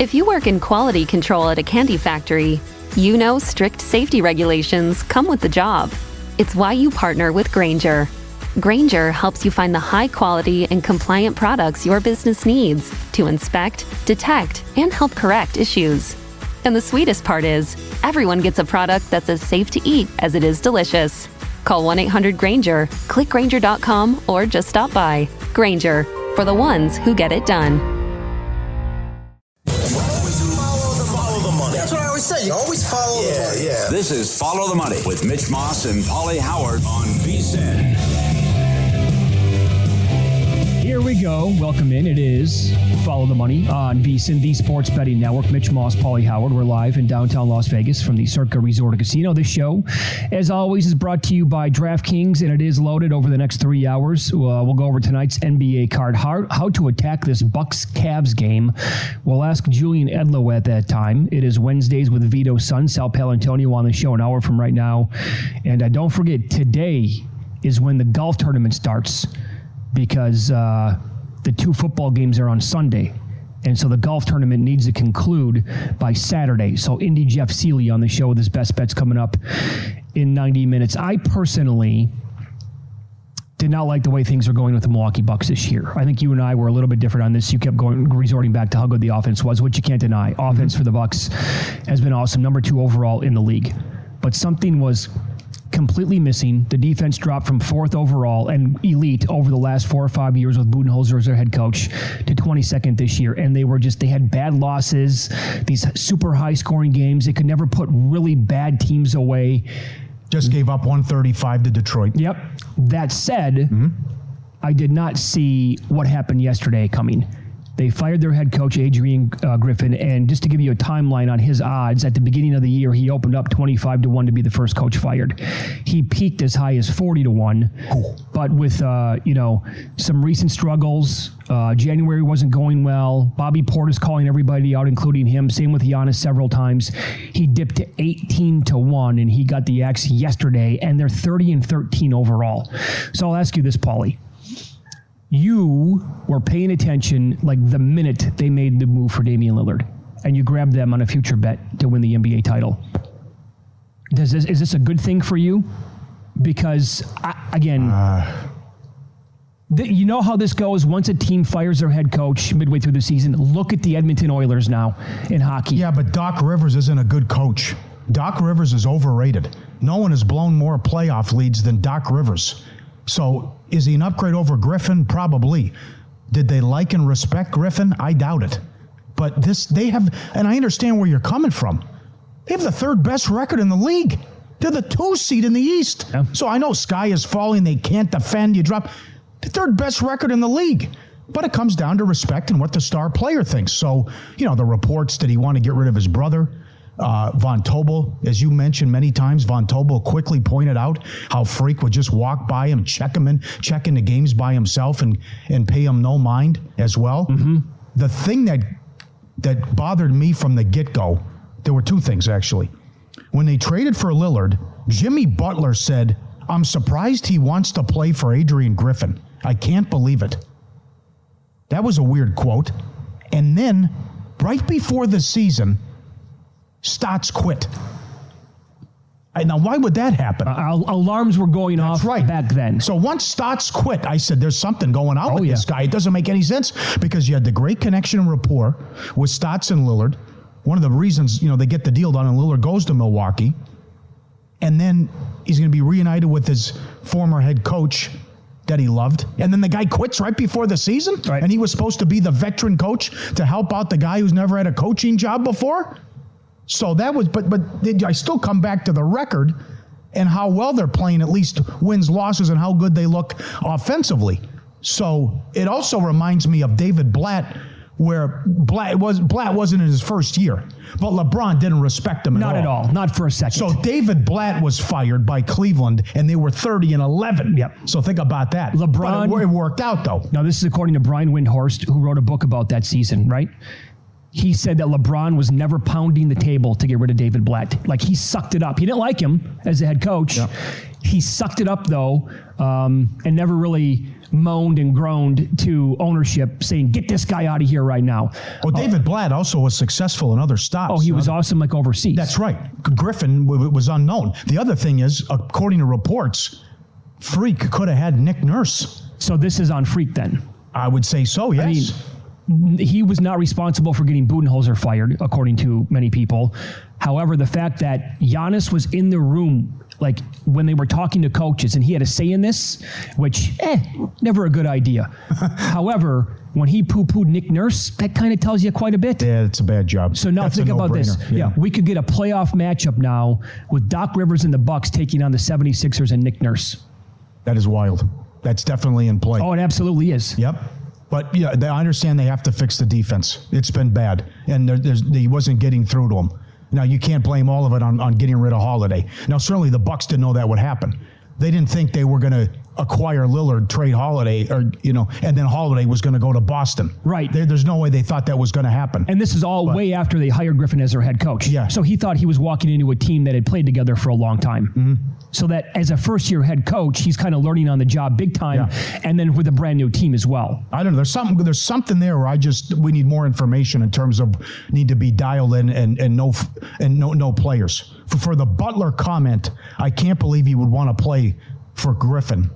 If you work in quality control at a candy factory, you know strict safety regulations come with the job. It's why you partner with Grainger. Grainger helps you find the high-quality and compliant products your business needs to inspect, detect, and help correct issues. And the sweetest part is, everyone gets a product that's as safe to eat as it is delicious. Call 1-800-GRAINGER, click Grainger.com, or just stop by. Grainger, for the ones who get it done. Follow the money. That's what I always say. You always follow the money. Yeah. This is Follow the Money with Mitch Moss and Paulie Howard on VSiN. Here we go. Welcome in. It is Follow the Money on VSiN, the Sports Betting Network. Mitch Moss, Paulie Howard. We're live in downtown Las Vegas from the Circa Resort and Casino. This show, as always, is brought to you by DraftKings, and it is loaded over the next 3 hours. We'll go over tonight's NBA card, how to attack this Bucks-Cavs game. We'll ask Julian Edlow at that time. It is Wednesdays with Vito's son, Sal Palantonio, on the show an hour from right now. And don't forget, today is when the golf tournament starts, because the two football games are on Sunday. And so the golf tournament needs to conclude by Saturday. So Indy Jeff Seeley on the show with his best bets coming up in 90 minutes. I personally did not like the way things are going with the Milwaukee Bucks this year. I think you and I were a little bit different on this. You kept resorting back to how good the offense was, which you can't deny. Offense for the Bucks has been awesome. Number 2 overall in the league. But something was completely missing. The defense dropped from 4th overall and elite over the last 4 or 5 years with Budenholzer as their head coach to 22nd this year. And they had bad losses, these super high scoring games. They could never put really bad teams away. Just gave up 135 to Detroit. Yep. That said, I did not see what happened yesterday coming. They fired their head coach, Adrian Griffin, and just to give you a timeline on his odds, at the beginning of the year, he opened up 25-1 to be the first coach fired. He peaked as high as 40-1, but with some recent struggles, January wasn't going well. Bobby Portis calling everybody out, including him. Same with Giannis several times. He dipped to 18-1, and he got the axe yesterday, and they're 30-13 overall. So I'll ask you this, Paulie. You were paying attention like the minute they made the move for Damian Lillard, and you grabbed them on a future bet to win the NBA title. Is this a good thing for you? Because, you know how this goes. Once a team fires their head coach midway through the season, look at the Edmonton Oilers now in hockey. Yeah, but Doc Rivers isn't a good coach. Doc Rivers is overrated. No one has blown more playoff leads than Doc Rivers. So is he an upgrade over Griffin? Probably. Did they like and respect Griffin? I doubt it. But they have, and I understand where you're coming from. They have the 3rd best record in the league. They're the 2 seed in the East. Yeah. So I know sky is falling. They can't defend. You drop the 3rd best record in the league. But it comes down to respect and what the star player thinks. So, the reports that he wanted to get rid of his brother, Von Tobel, as you mentioned many times, Von Tobel quickly pointed out how Freak would just walk by him, check into games by himself and pay him no mind as well. Mm-hmm. The thing that bothered me from the get-go, there were 2 things actually. When they traded for Lillard, Jimmy Butler said, "I'm surprised he wants to play for Adrian Griffin. I can't believe it." That was a weird quote. And then, right before the season, Stotts quit. Now, why would that happen? Alarms were going off back then. So once Stotts quit, I said, there's something going on with this guy. It doesn't make any sense because you had the great connection and rapport with Stotts and Lillard. One of the reasons, they get the deal done and Lillard goes to Milwaukee. And then he's going to be reunited with his former head coach that he loved. And then the guy quits right before the season. Right. And he was supposed to be the veteran coach to help out the guy who's never had a coaching job before. So that was, but I still come back to the record and how well they're playing, at least wins, losses, and how good they look offensively. So it also reminds me of David Blatt, where Blatt wasn't in his first year, but LeBron didn't respect him at all. Not for a second. So David Blatt was fired by Cleveland, and they were 30-11. Yep. So think about that. LeBron, but it worked out though. Now this is according to Brian Windhorst, who wrote a book about that season, right? He said that LeBron was never pounding the table to get rid of David Blatt. Like, he sucked it up. He didn't like him as a head coach. Yep. He sucked it up, though, and never really moaned and groaned to ownership saying, get this guy out of here right now. Well, David Blatt also was successful in other stops. Oh, he was awesome like overseas. That's right. Griffin was unknown. The other thing is, according to reports, Freak could have had Nick Nurse. So this is on Freak then? I would say so, yes. I mean, he was not responsible for getting Budenholzer fired, according to many people. However, the fact that Giannis was in the room, like when they were talking to coaches, and he had a say in this, which, never a good idea. However, when he poo-pooed Nick Nurse, that kind of tells you quite a bit. Yeah, it's a bad job. So now That's think about this. Yeah, we could get a playoff matchup now with Doc Rivers and the Bucks taking on the 76ers and Nick Nurse. That is wild. That's definitely in play. Oh, it absolutely is. Yep. But yeah, I understand they have to fix the defense. It's been bad, and he wasn't getting through to them. Now, you can't blame all of it on getting rid of Holiday. Now, certainly the Bucks didn't know that would happen. They didn't think they were going to acquire Lillard, trade Holiday, and then Holiday was going to go to Boston. Right. There's no way they thought that was going to happen. And this is all way after they hired Griffin as their head coach. Yeah. So he thought he was walking into a team that had played together for a long time. Mm-hmm. So that as a first-year head coach, he's kind of learning on the job big time, and then with a brand new team as well. I don't know. There's something there where we need more information in terms of need to be dialed in and no players. For the Butler comment, I can't believe he would want to play for Griffin.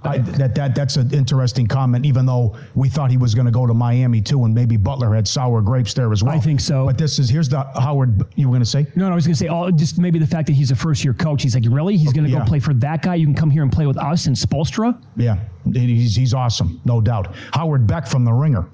That's an interesting comment, even though we thought he was going to go to Miami too, and maybe Butler had sour grapes there as well. I think so. But here's the Howard, you were going to say? No, I was going to say, just maybe the fact that he's a first-year coach. He's like, really? He's going to go play for that guy? You can come here and play with us and Spoelstra? Yeah, he's awesome, no doubt. Howard Beck from The Ringer.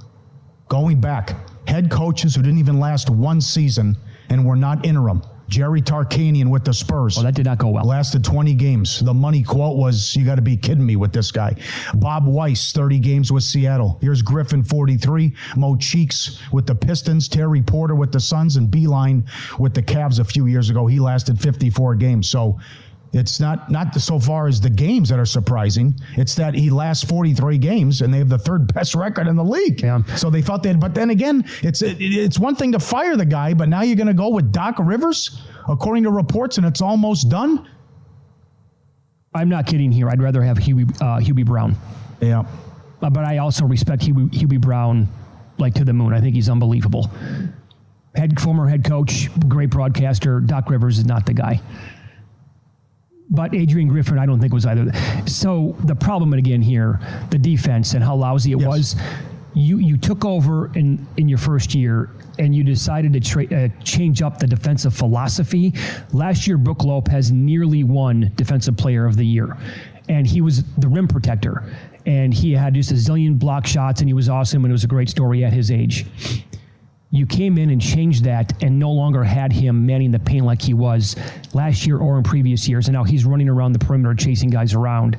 Going back, head coaches who didn't even last one season and were not interim. Jerry Tarkanian with the Spurs. Oh, that did not go well. Lasted 20 games. The money quote was, you got to be kidding me with this guy. Bob Weiss, 30 games with Seattle. Here's Griffin, 43. Mo Cheeks with the Pistons. Terry Porter with the Suns. And Beeline with the Cavs a few years ago. He lasted 54 games. So it's not so far as the games that are surprising. It's that he lasts 43 games and they have the third best record in the league. Yeah. So they thought but then again, it's one thing to fire the guy, but now you're going to go with Doc Rivers, according to reports, and it's almost done? I'm not kidding here. I'd rather have Hubie Brown. Yeah. But I also respect Hubie Brown like to the moon. I think he's unbelievable. Former head coach, great broadcaster. Doc Rivers is not the guy. But Adrian Griffin, I don't think was either. So the problem again here, the defense and how lousy it was. You took over in your first year and you decided to change up the defensive philosophy. Last year, Brook Lopez nearly won Defensive Player of the Year, and he was the rim protector. And he had just a zillion block shots, and he was awesome, and it was a great story at his age. You came in and changed that and no longer had him manning the paint like he was last year or in previous years. And now he's running around the perimeter chasing guys around.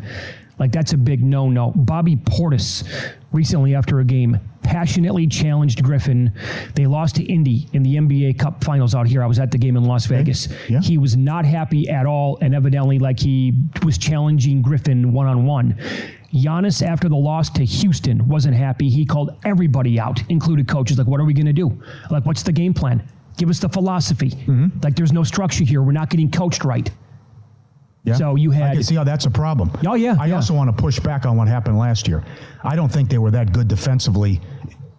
Like, that's a big no-no. Bobby Portis recently after a game passionately challenged Griffin. They lost to Indy in the NBA Cup Finals out here. I was at the game in Las Vegas. Yeah. He was not happy at all, and evidently like he was challenging Griffin one-on-one. Giannis, after the loss to Houston, wasn't happy. He called everybody out, including coaches. Like, what are we going to do? Like, what's the game plan? Give us the philosophy. Like, there's no structure here. We're not getting coached right. Yeah. So you had... I can see how that's a problem. Oh, yeah. I also want to push back on what happened last year. I don't think they were that good defensively.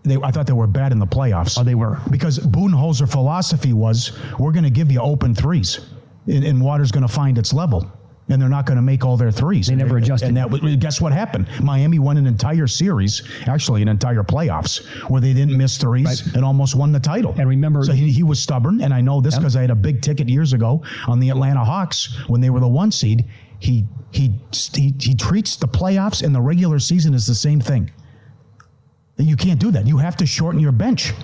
I thought they were bad in the playoffs. Oh, they were. Because Budenholzer philosophy was, we're going to give you open threes, and water's going to find its level. And they're not going to make all their threes. They never adjusted. And guess what happened? Miami won an entire series, actually an entire playoffs, where they didn't miss threes and almost won the title. And remember... So he was stubborn, and I know this because I had a big ticket years ago on the Atlanta Hawks when they were the 1 seed. He treats the playoffs and the regular season as the same thing. You can't do that. You have to shorten your bench.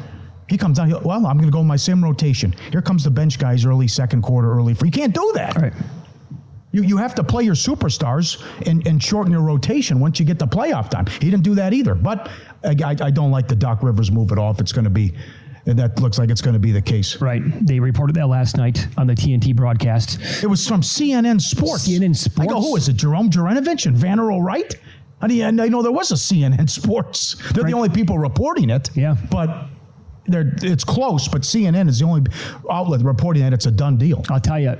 He comes down, well, I'm going to go my same rotation. Here comes the bench guys early second quarter, early free. You can't do that. All right. You have to play your superstars and shorten your rotation once you get the playoff time. He didn't do that either. But I don't like the Doc Rivers move at all if it's going to be, and that looks like it's going to be the case. Right. They reported that last night on the TNT broadcast. It was from CNN Sports. CNN Sports? I go, who is it, Jerome Jurenovich and Vanner O'Wright? I know there was a CNN Sports. They're the only people reporting it. Yeah. But it's close, but CNN is the only outlet reporting that it's a done deal. I'll tell you,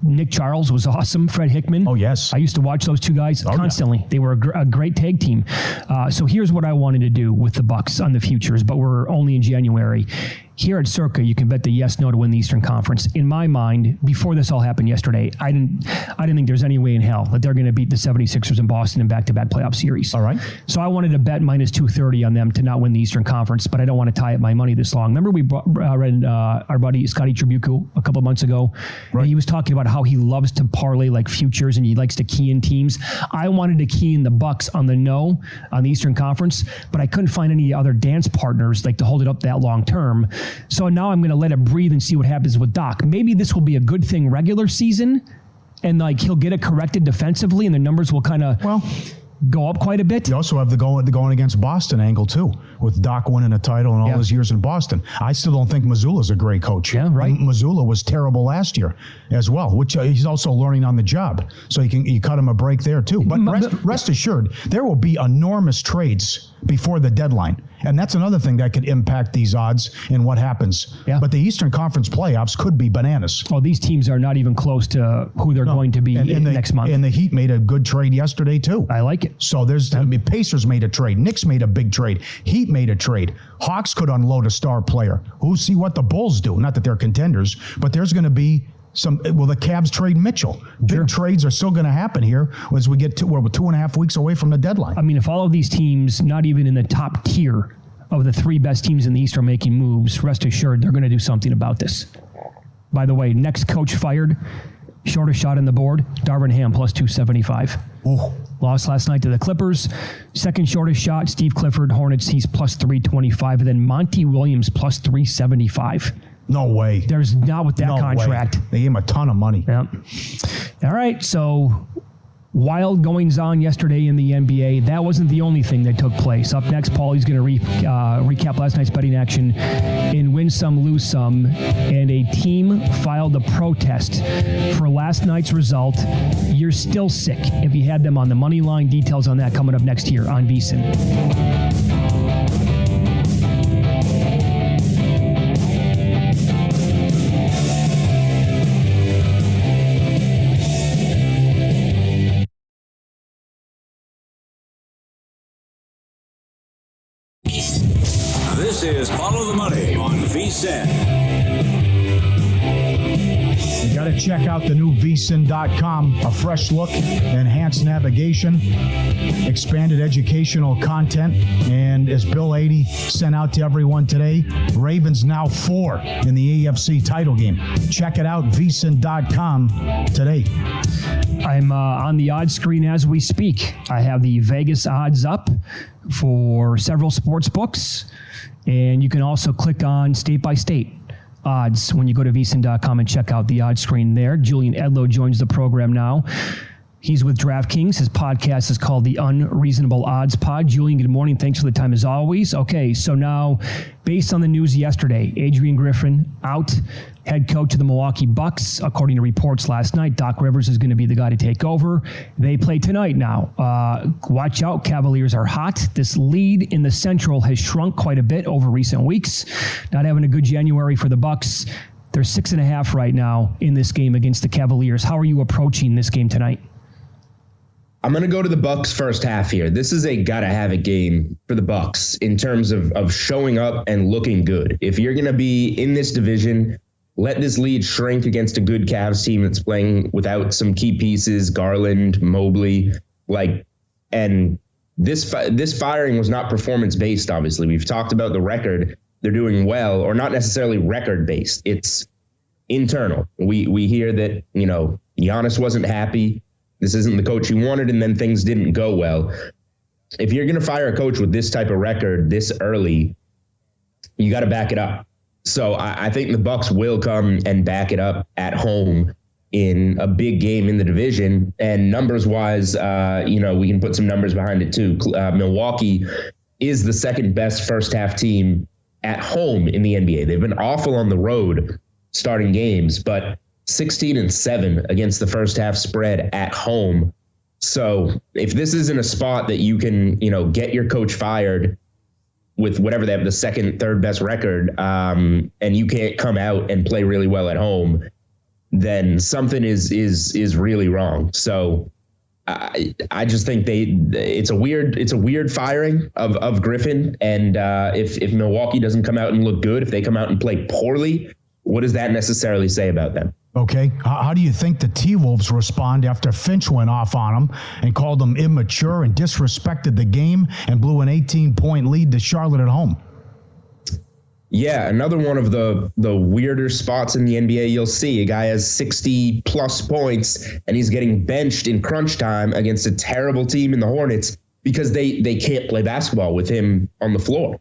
Nick Charles was awesome. Fred Hickman. Oh, yes. I used to watch those two guys constantly. Yeah. They were a great tag team. So here's what I wanted to do with the Bucks on the futures, but we're only in January. Here at Circa, you can bet the yes, no to win the Eastern Conference. In my mind, before this all happened yesterday, I didn't think there's any way in hell that they're going to beat the 76ers in Boston in back-to-back playoff series. All right. So I wanted to bet minus 230 on them to not win the Eastern Conference, but I don't want to tie up my money this long. Remember we read our buddy Scotty Tribuco a couple of months ago? Right. And he was talking about how he loves to parlay like futures and he likes to key in teams. I wanted to key in the Bucks on the no on the Eastern Conference, but I couldn't find any other dance partners like to hold it up that long term. So now I'm going to let it breathe and see what happens with Doc. Maybe this will be a good thing regular season, and like he'll get it corrected defensively, and the numbers will kind of go up quite a bit. You also have the going against Boston angle too, with Doc winning a title and all his years in Boston. I still don't think Missoula's a great coach. Yeah, right. And Missoula was terrible last year as well, which he's also learning on the job. So you cut him a break there too. But rest assured, there will be enormous trades before the deadline. And that's another thing that could impact these odds and what happens. Yeah. But the Eastern Conference playoffs could be bananas. Well, these teams are not even close to who they're going to be next month. And the Heat made a good trade yesterday, too. I like it. So Pacers made a trade. Knicks made a big trade. Heat made a trade. Hawks could unload a star player. We'll see what the Bulls do. Not that they're contenders, but there's going to be the Cavs trade Mitchell. Big trades are still going to happen here as we get to, we're 2.5 weeks away from the deadline. I mean, if all of these teams, not even in the top tier of the three best teams in the East, are making moves, rest assured they're going to do something about this. By the way, next coach fired, shortest shot on the board, Darvin Ham plus 275. Ooh. Lost last night to the Clippers. Second shortest shot, Steve Clifford, Hornets, he's plus 325. And then Monty Williams plus 375. No way. There's not with that contract. Way. They gave him a ton of money. Yeah. All right. So wild goings on yesterday in the NBA. That wasn't the only thing that took place. Up next, Paulie's going to recap last night's betting action in Win Some, Lose Some. And a team filed a protest for last night's result. You're still sick if you had them on the money line. Details on that coming up next here on VSiN. This is Follow the Money on VSiN. You got to check out the new VSiN.com. A fresh look, enhanced navigation, expanded educational content, and as Bill 80 sent out to everyone today, Ravens now 4 in the AFC title game. Check it out, VSiN.com today. I'm on the odds screen as we speak. I have the Vegas odds up for several sports books, and you can also click on state-by-state odds when you go to VSiN.com and check out the odds screen there. Julian Edlow joins the program now. He's with DraftKings. His podcast is called the Unreasonable Odds Pod. Julian, good morning. Thanks for the time as always. Okay, so now, based on the news yesterday, Adrian Griffin out, head coach of the Milwaukee Bucks. According to reports last night, Doc Rivers is going to be the guy to take over. They play tonight now. Watch out, Cavaliers are hot. This lead in the Central has shrunk quite a bit over recent weeks. Not having a good January for the Bucks. They're 6.5 right now in this game against the Cavaliers. How are you approaching this game tonight? I'm going to go to the Bucks first half here. This is a gotta-have-it game for the Bucks in terms of showing up and looking good. If you're going to be in this division, let this lead shrink against a good Cavs team that's playing without some key pieces, Garland, Mobley, and this firing was not performance-based, obviously. We've talked about the record. They're doing well, or not necessarily record-based. It's internal. We hear that, Giannis wasn't happy. This isn't the coach you wanted, and then things didn't go well. If you're going to fire a coach with this type of record this early, you got to back it up. So I think the Bucks will come and back it up at home in a big game in the division. And numbers-wise, we can put some numbers behind it too. Milwaukee is the second best first-half team at home in the NBA. They've been awful on the road starting games, but 16-7 against the first half spread at home. So if this isn't a spot that you can, get your coach fired with whatever they have, the second, third best record, and you can't come out and play really well at home, then something is really wrong. So I just think it's a weird firing of Griffin. And if Milwaukee doesn't come out and look good, if they come out and play poorly, what does that necessarily say about them? Okay. How do you think the T-Wolves respond after Finch went off on them and called them immature and disrespected the game and blew an 18-point lead to Charlotte at home? Yeah, another one of the weirder spots in the NBA you'll see. A guy has 60-plus points, and he's getting benched in crunch time against a terrible team in the Hornets because they can't play basketball with him on the floor.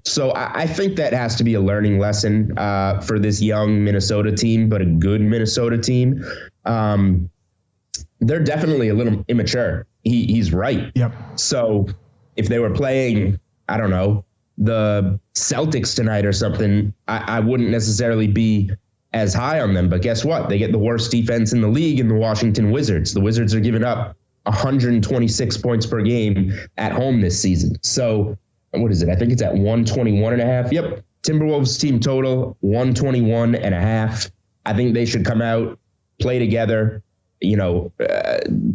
So I think that has to be a learning lesson for this young Minnesota team, but a good Minnesota team. They're definitely a little immature. He's right. Yep. So if they were playing, I don't know, the Celtics tonight or something, I wouldn't necessarily be as high on them. But guess what? They get the worst defense in the league in the Washington Wizards. The Wizards are giving up 126 points per game at home this season. So what is it? I think it's at 121.5. Yep. Timberwolves team total 121.5. I think they should come out, play together,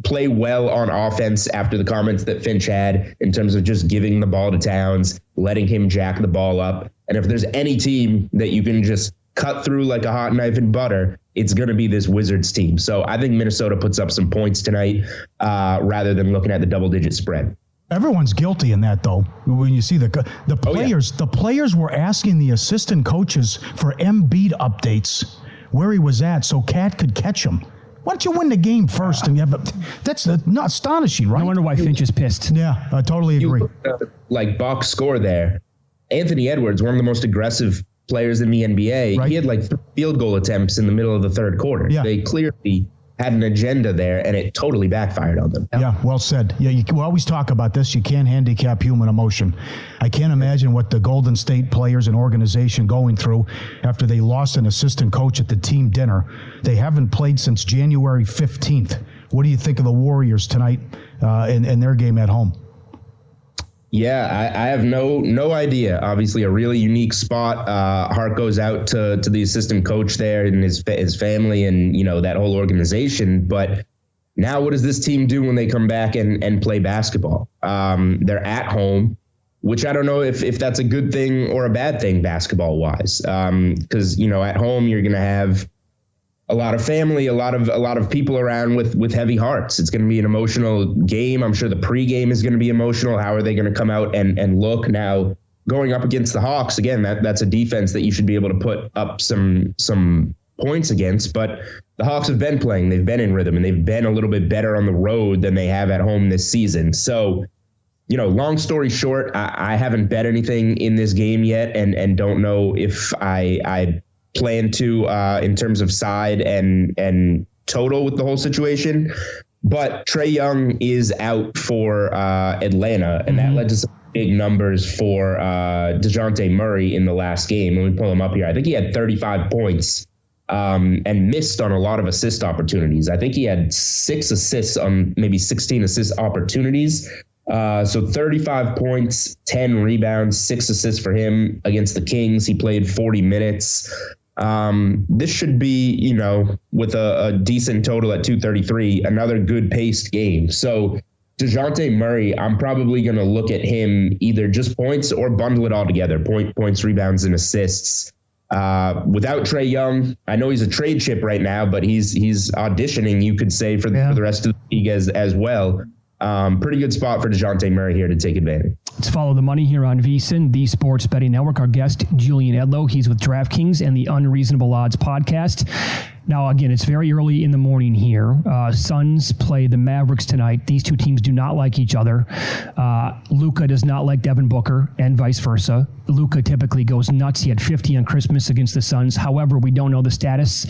play well on offense after the comments that Finch had in terms of just giving the ball to Towns, letting him jack the ball up. And if there's any team that you can just cut through like a hot knife in butter, it's going to be this Wizards team. So I think Minnesota puts up some points tonight rather than looking at the double-digit spread. Everyone's guilty in that, though. When you see the players, the players were asking the assistant coaches for Embiid updates where he was at, so Cat could catch him. Why don't you win the game first? And that's not astonishing, right? I wonder why Finch is pissed. Yeah, I totally agree. Like box score there, Anthony Edwards, one of the most aggressive players in the NBA, right. He had like 3 field goal attempts in the middle of the third quarter. Yeah. They clearly had an agenda there, and it totally backfired on them. Yeah, well said. Yeah, we always talk about this. You can't handicap human emotion. I can't imagine what the Golden State players and organization going through after they lost an assistant coach at the team dinner. They haven't played since January 15th. What do you think of the Warriors tonight in their game at home? Yeah, I have no idea. Obviously, a really unique spot. Heart goes out to the assistant coach there and his family and, that whole organization. But now what does this team do when they come back and play basketball? They're at home, which I don't know if that's a good thing or a bad thing basketball-wise. Because, at home you're going to have a lot of family, a lot of people around with heavy hearts. It's going to be an emotional game. I'm sure the pregame is going to be emotional. How are they going to come out and look now going up against the Hawks? Again, that's a defense that you should be able to put up some points against. But the Hawks have been playing. They've been in rhythm, and they've been a little bit better on the road than they have at home this season. So, long story short, I haven't bet anything in this game yet and don't know if I plan to in terms of side and total with the whole situation. But Trae Young is out for Atlanta, and that led to some big numbers for DeJounte Murray in the last game. Let me pull him up here. I think he had 35 points and missed on a lot of assist opportunities. I think he had 6 assists on maybe 16 assist opportunities. So 35 points, 10 rebounds, 6 assists for him against the Kings. He played 40 minutes. This should be, with a decent total at 233, another good paced game. So DeJounte Murray, I'm probably going to look at him either just points or bundle it all together. Points, rebounds, and assists. Without Trae Young, I know he's a trade chip right now, but he's auditioning, you could say, for the rest of the league as well. Pretty good spot for DeJounte Murray here to take advantage. Let's follow the money here on VSiN, the Sports Betting Network. Our guest, Julian Edlow. He's with DraftKings and the Unreasonable Odds podcast. Now, again, it's very early in the morning here. Suns play the Mavericks tonight. These two teams do not like each other. Luka does not like Devin Booker and vice versa. Luka typically goes nuts. He had 50 on Christmas against the Suns. However, we don't know the status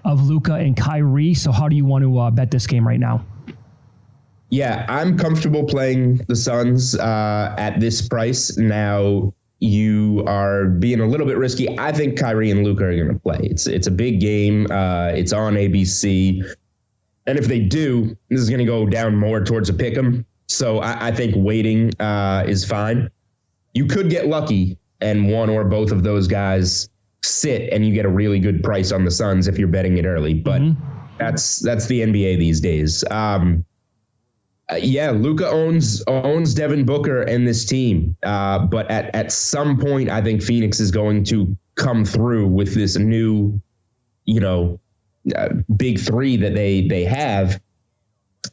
of Luka and Kyrie. So how do you want to bet this game right now? Yeah, I'm comfortable playing the Suns at this price. Now, you are being a little bit risky. I think Kyrie and Luka are going to play. It's a big game. It's on ABC. And if they do, this is going to go down more towards a pick 'em. So I think waiting is fine. you could get lucky and one or both of those guys sit and you get a really good price on the Suns if you're betting it early. But that's the NBA these days. Luka owns Devin Booker and this team. But at some point, I think Phoenix is going to come through with this new, big three that they have.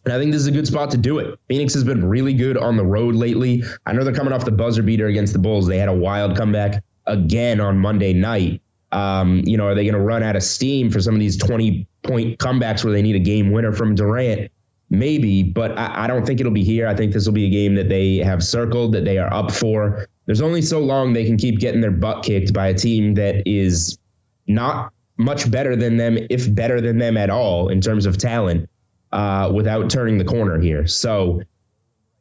And I think this is a good spot to do it. Phoenix has been really good on the road lately. I know they're coming off the buzzer beater against the Bulls. They had a wild comeback again on Monday night. Are they going to run out of steam for some of these 20-point comebacks where they need a game winner from Durant? Maybe, but I don't think it'll be here. I think this will be a game that they have circled, that they are up for. There's only so long they can keep getting their butt kicked by a team that is not much better than them, if better than them at all in terms of talent. Without turning the corner here. So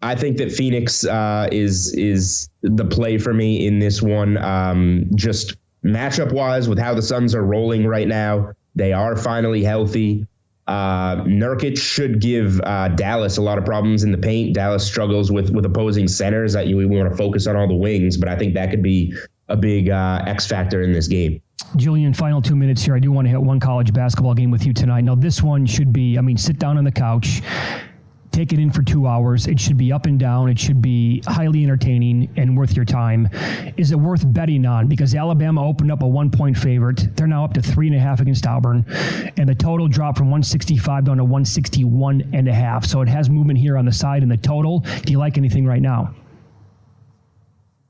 I think that Phoenix is the play for me in this one. Just matchup wise with how the Suns are rolling right now. They are finally healthy. Nurkic should give Dallas a lot of problems in the paint. Dallas struggles with opposing centers. We want to focus on all the wings, but I think that could be a big X factor in this game. Julian, final 2 minutes here. I do want to hit one college basketball game with you tonight. Now, this one should be, sit down on the couch, take it in for 2 hours. It should be up and down. It should be highly entertaining and worth your time. Is it worth betting on? Because Alabama opened up a 1-point favorite. They're now up to 3.5 against Auburn. And the total dropped from 165 down to 161.5. So it has movement here on the side in the total. Do you like anything right now?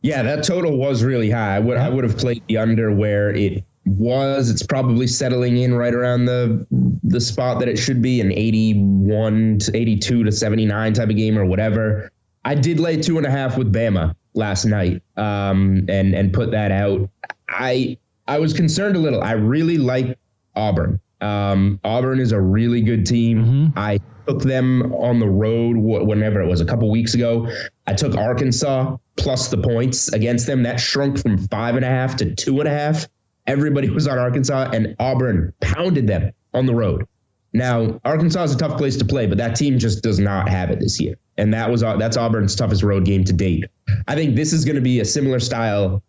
Yeah, that total was really high. I would have played the under where it was. It's probably settling in right around the spot that it should be, an 81 to 82 to 79 type of game or whatever. I did lay 2.5 with Bama last night and put that out. I was concerned a little. I really like Auburn. Auburn is a really good team. I took them on the road whenever it was, a couple weeks ago. I took Arkansas plus the points against them. That shrunk from 5.5 to 2.5. Everybody was on Arkansas, and Auburn pounded them on the road. Now, Arkansas is a tough place to play, but that team just does not have it this year. And that's Auburn's toughest road game to date. I think this is going to be a similar style,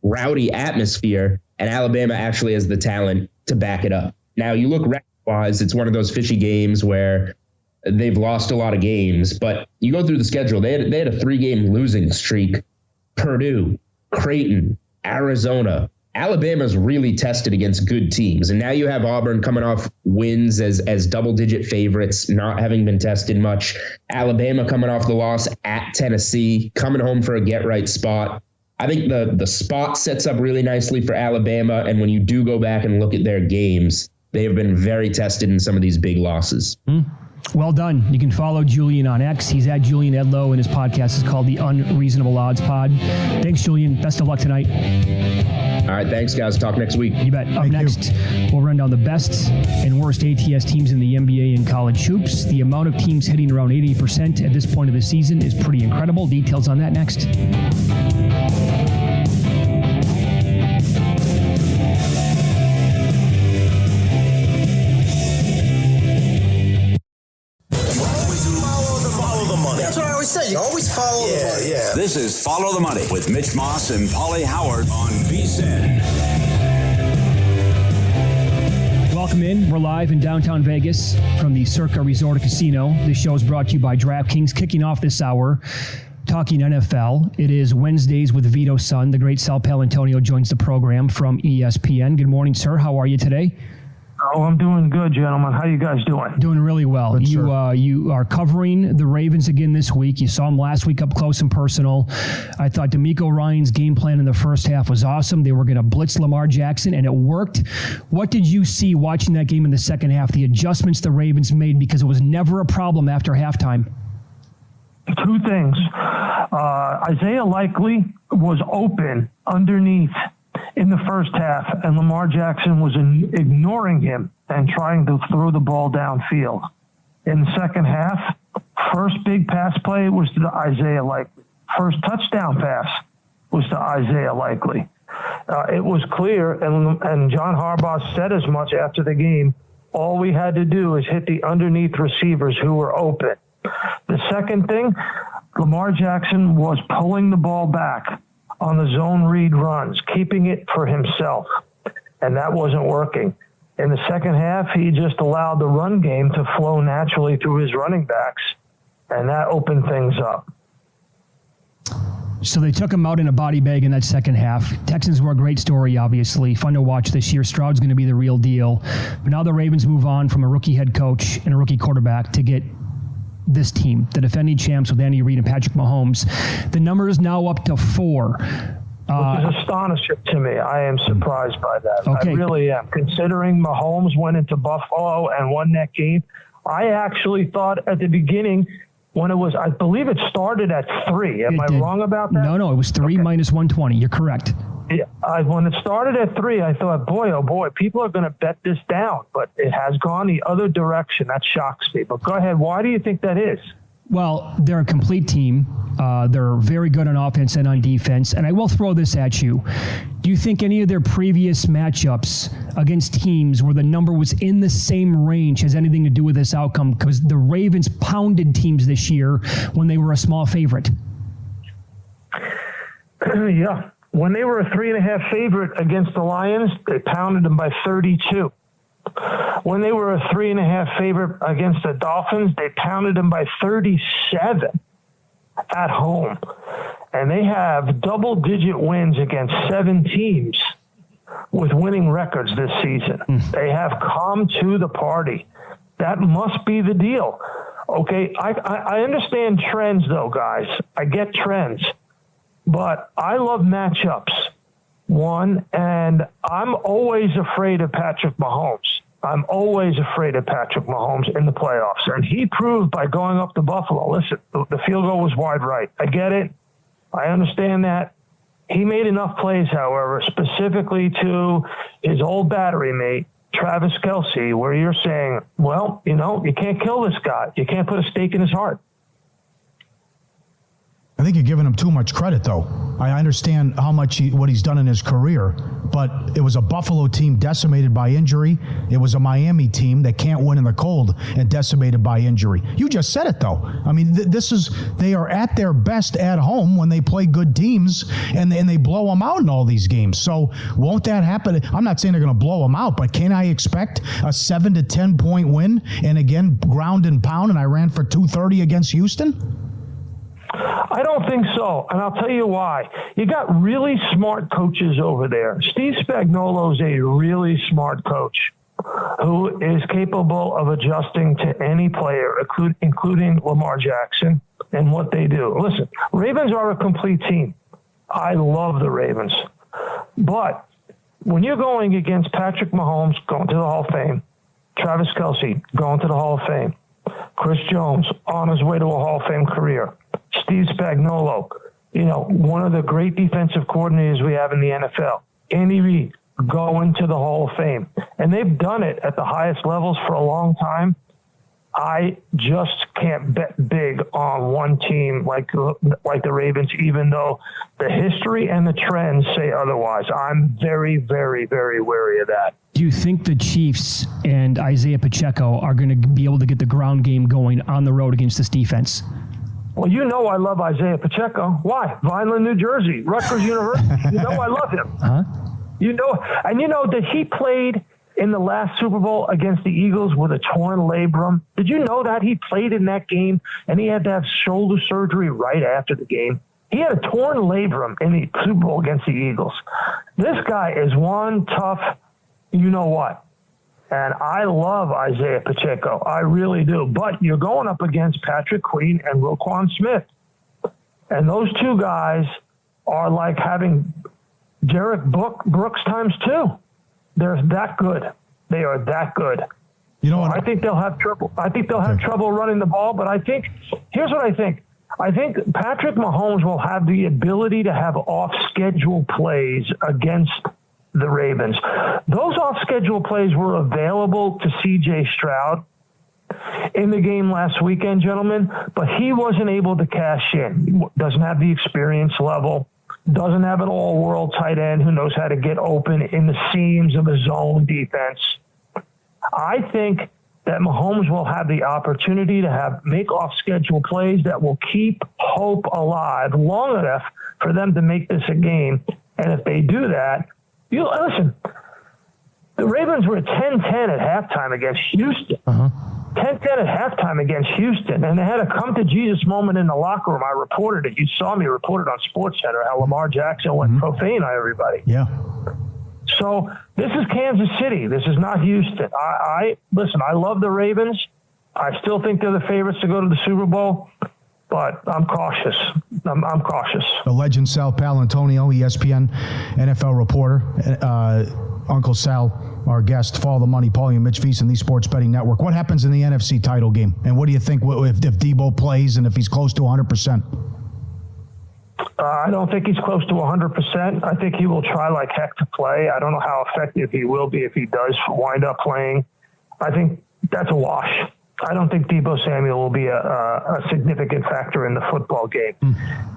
rowdy atmosphere, and Alabama actually has the talent to back it up. Now, you look record-wise, it's one of those fishy games where they've lost a lot of games, but you go through the schedule. They had a 3-game losing streak. Purdue, Creighton, Arizona. Alabama's really tested against good teams. And now you have Auburn coming off wins as double-digit favorites, not having been tested much. Alabama coming off the loss at Tennessee, coming home for a get-right spot. I think the spot sets up really nicely for Alabama. And when you do go back and look at their games, they have been very tested in some of these big losses. Well done. You can follow Julian on X. He's at Julian Edlow, and his podcast is called The Unreasonable Odds Pod. Thanks, Julian. Best of luck tonight. All right, thanks, guys. Talk next week. You bet. Up next, we'll run down the best and worst ATS teams in the NBA and college hoops. The amount of teams hitting around 80% at this point of the season is pretty incredible. Details on that next. You always follow the money. Yeah. This is Follow the Money with Mitch Moss and Paulie Howard on VSiN. Welcome in. We're live in downtown Vegas from the Circa Resort Casino. This show is brought to you by DraftKings. Kicking off this hour, talking NFL. It is Wednesdays with Vito's son. The great Sal Paolantonio joins the program from ESPN. Good morning, sir. How are you today? Oh, I'm doing good, gentlemen. How you guys doing? Doing really well. Good, you are covering the Ravens again this week. You saw them last week up close and personal. I thought DeMeco Ryans' game plan in the first half was awesome. They were going to blitz Lamar Jackson, and it worked. What did you see watching that game in the second half, the adjustments the Ravens made, because it was never a problem after halftime? Two things. Isaiah Likely was open underneath in the first half, and Lamar Jackson was ignoring him and trying to throw the ball downfield. In the second half, first big pass play was to Isaiah Likely. First touchdown pass was to Isaiah Likely. It was clear, and John Harbaugh said as much after the game, all we had to do is hit the underneath receivers who were open. The second thing, Lamar Jackson was pulling the ball back on the zone read runs, keeping it for himself, and that wasn't working. In the second half, he just allowed the run game to flow naturally through his running backs, and that opened things up. So they took him out in a body bag in that second half. Texans were a great story, obviously. Fun to watch this year. Stroud's going to be the real deal. But now the Ravens move on from a rookie head coach and a rookie quarterback to get this team, the defending champs with Andy Reid and Patrick Mahomes. The number is now up to 4. Which is astonishing to me. I am surprised by that. Okay. I really am. Considering Mahomes went into Buffalo and won that game, I actually thought at the beginning when it was, I believe it started at 3. Am I wrong about that? No, it was 3 minus 120. You're correct. Yeah, when it started at 3, I thought, boy, oh boy, people are going to bet this down. But it has gone the other direction. That shocks me. But go ahead. Why do you think that is? Well, they're a complete team. They're very good on offense and on defense. And I will throw this at you. Do you think any of their previous matchups against teams where the number was in the same range has anything to do with this outcome? Because the Ravens pounded teams this year when they were a small favorite. Yeah. When they were a 3.5 favorite against the Lions, they pounded them by 32. When they were a 3.5 favorite against the Dolphins, they pounded them by 37 at home. And they have double-digit wins against 7 teams with winning records this season. They have come to the party. That must be the deal. Okay, I understand trends, though, guys. I get trends. But I love matchups, one, and I'm always afraid of Patrick Mahomes. I'm always afraid of Patrick Mahomes in the playoffs. And he proved by going up to Buffalo. Listen, the field goal was wide right. I get it. I understand that. He made enough plays, however, specifically to his old battery mate, Travis Kelce, where you're saying, well, you can't kill this guy. You can't put a stake in his heart. I think you're giving him too much credit, though. I understand what he's done in his career, but it was a Buffalo team decimated by injury. It was a Miami team that can't win in the cold and decimated by injury. You just said it, though. I mean, they are at their best at home when they play good teams and they blow them out in all these games. So won't that happen? I'm not saying they're going to blow them out, but can I expect a 7 to 10 point win? And again, ground and pound, and I ran for 230 against Houston? I don't think so, and I'll tell you why. You got really smart coaches over there. Steve Spagnuolo is a really smart coach who is capable of adjusting to any player, including Lamar Jackson and what they do. Listen, Ravens are a complete team. I love the Ravens. But when you're going against Patrick Mahomes going to the Hall of Fame, Travis Kelce going to the Hall of Fame, Chris Jones on his way to a Hall of Fame career, Steve Spagnuolo, one of the great defensive coordinators we have in the NFL, Andy Reid, going to the Hall of Fame. And they've done it at the highest levels for a long time. I just can't bet big on one team like the Ravens, even though the history and the trends say otherwise. I'm very, very, very wary of that. Do you think the Chiefs and Isaiah Pacheco are going to be able to get the ground game going on the road against this defense? Well, I love Isaiah Pacheco. Why? Vineland, New Jersey, Rutgers University. I love him. Huh? That he played in the last Super Bowl against the Eagles with a torn labrum. Did you know that he played in that game and he had to have shoulder surgery right after the game? He had a torn labrum in the Super Bowl against the Eagles. This guy is one tough, you-know-what. And I love Isaiah Pacheco. I really do. But you're going up against Patrick Queen and Roquan Smith. And those two guys are like having Derek Brooks times 2. They're that good. They are that good. I think they'll have trouble. I think they'll have trouble running the ball. But here's what I think. I think Patrick Mahomes will have the ability to have off-schedule plays against the Ravens. Those off-schedule plays were available to C.J. Stroud in the game last weekend, gentlemen, but he wasn't able to cash in. Doesn't have the experience level, doesn't have an all-world tight end who knows how to get open in the seams of a zone defense. I think that Mahomes will have the opportunity to make off-schedule plays that will keep hope alive long enough for them to make this a game. And if they do that, listen, the Ravens were 10-10 at halftime against Houston. 10-10 at halftime against Houston, and they had a come-to-Jesus moment in the locker room. I reported it. You saw me report it on SportsCenter, how Lamar Jackson went profane on everybody. Yeah. So this is Kansas City. This is not Houston. Listen, I love the Ravens. I still think they're the favorites to go to the Super Bowl, but I'm cautious. I'm cautious. The legend Sal Paolantonio, ESPN NFL reporter. Uncle Sal, our guest. Follow the money, Paulie and Mitch VSiN, the Sports Betting Network. What happens in the NFC title game? And what do you think if Debo plays and if he's close to 100%? I don't think he's close to 100%. I think he will try like heck to play. I don't know how effective he will be if he does wind up playing. I think that's a wash. I don't think Deebo Samuel will be a significant factor in the football game.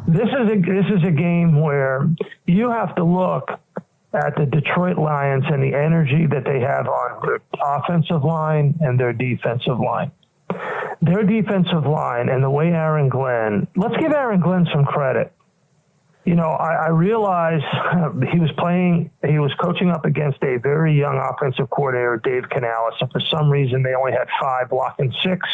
This is a game where you have to look at the Detroit Lions and the energy that they have on their offensive line and their defensive line. Their defensive line and the way Aaron Glenn, let's give Aaron Glenn some credit. You know, I realize he was coaching up against a very young offensive coordinator, Dave Canales, and for some reason they only had 5 blocking 6,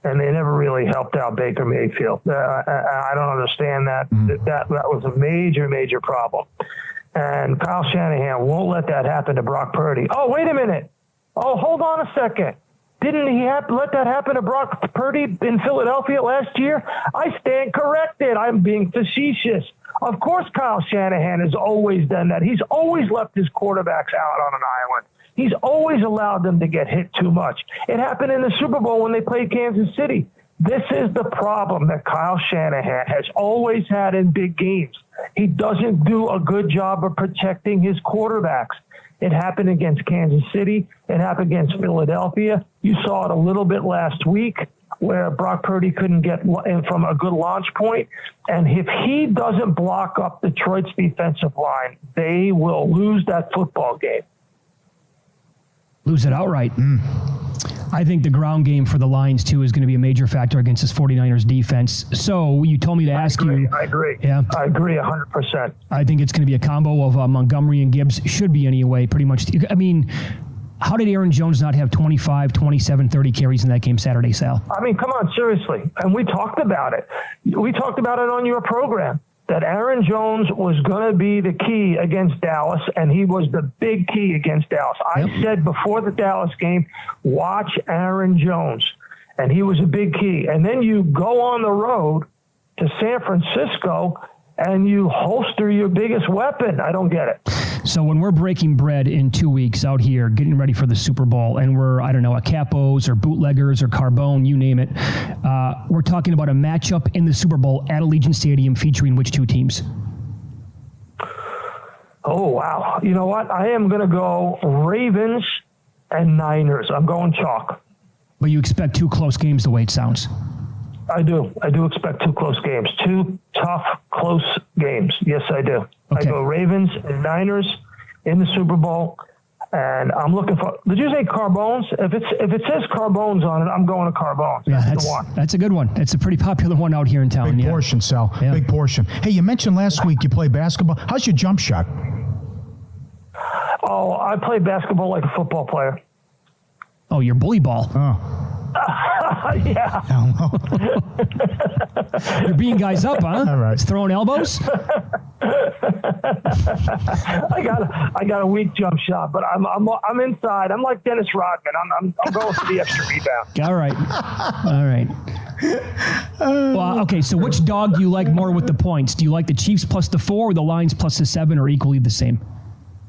and they never really helped out Baker Mayfield. I don't understand that. That was a major, major problem. And Kyle Shanahan won't let that happen to Brock Purdy. Oh, wait a minute. Oh, hold on a second. Didn't he let that happen to Brock Purdy in Philadelphia last year? I stand corrected. I'm being facetious. Of course, Kyle Shanahan has always done that. He's always left his quarterbacks out on an island. He's always allowed them to get hit too much. It happened in the Super Bowl when they played Kansas City. This is the problem that Kyle Shanahan has always had in big games. He doesn't do a good job of protecting his quarterbacks. It happened against Kansas City. It happened against Philadelphia. You saw it a little bit last week where Brock Purdy couldn't get from a good launch point. And if he doesn't block up Detroit's defensive line, they will lose that football game. Lose it outright. I think the ground game for the Lions, too, is going to be a major factor against this 49ers defense. So you told me to ask you. I agree. Yeah. I agree 100%. I think it's going to be a combo of Montgomery and Gibbs. Should be anyway, pretty much. I mean, how did Aaron Jones not have 25, 27, 30 carries in that game Saturday, Sal? I mean, come on, seriously. And we talked about it. We talked about it on your program, that Aaron Jones was going to be the key against Dallas, and he was the big key against Dallas. I said before the Dallas game, watch Aaron Jones, and he was a big key. And then you go on the road to San Francisco, and you holster your biggest weapon. I don't get it. So when we're breaking bread in 2 weeks out here, getting ready for the Super Bowl, and we're, I don't know, at Capos or Bootleggers or Carbone, you name it, we're talking about a matchup in the Super Bowl at Allegiant Stadium featuring which 2 teams? Oh, wow. You know what? I am going to go Ravens and Niners. I'm going chalk. But you expect 2 close games the way it sounds. I do. I do expect 2 close games. 2 tough, close games. Yes, I do. Okay. I go Ravens and Niners in the Super Bowl, and I'm looking for. Did you say Carbones? If it says Carbones on it, I'm going to Carbones. Yeah, that's the one. That's a good one. It's a pretty popular one out here in town. Big portion, Sal. Yeah. Big portion. Hey, you mentioned last week you play basketball. How's your jump shot? Oh, I play basketball like a football player. Oh, your bully ball. Oh. Yeah. You're beating guys up, huh? All right. Throwing elbows? I got a weak jump shot, but I'm inside. I'm like Dennis Rodman. I'm going for the extra rebound. All right. Well, okay, so which dog do you like more with the points? Do you like the Chiefs plus the 4 or the Lions plus the 7, or equally the same?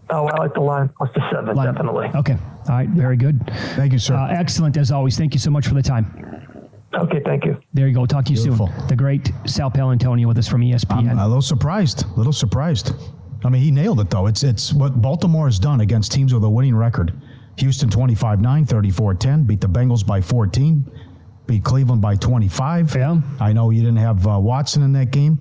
Oh, I like the line plus the 7, definitely. Okay. All right. Very good. Thank you, sir. Excellent, as always. Thank you so much for the time. Okay, thank you. There you go. Talk to you Beautiful. soon. The great Sal Paolantonio with us from ESPN. I'm a little surprised. I mean, he nailed it, though. It's what Baltimore has done against teams with a winning record. Houston 25-9, 34-10, beat the Bengals by 14, beat Cleveland by 25. Yeah. I know you didn't have Watson in that game.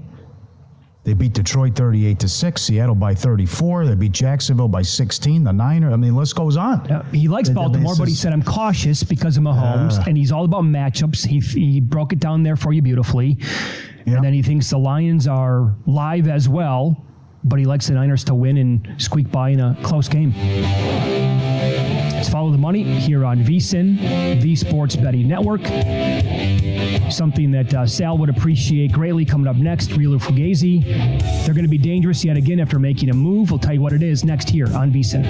They beat Detroit 38-6, Seattle by 34. They beat Jacksonville by 16. The Niners. I mean, the list goes on. Yeah, he likes Baltimore, but he said, I'm cautious because of Mahomes, and he's all about matchups. He broke it down there for you beautifully. And then he thinks the Lions are live as well, but he likes the Niners to win and squeak by in a close game. Let's follow the money here on VSiN, the Sports Betting Network. Something that Sal would appreciate greatly coming up next, Real Fugazi. They're going to be dangerous yet again after making a move. We'll tell you what it is next here on VSiN.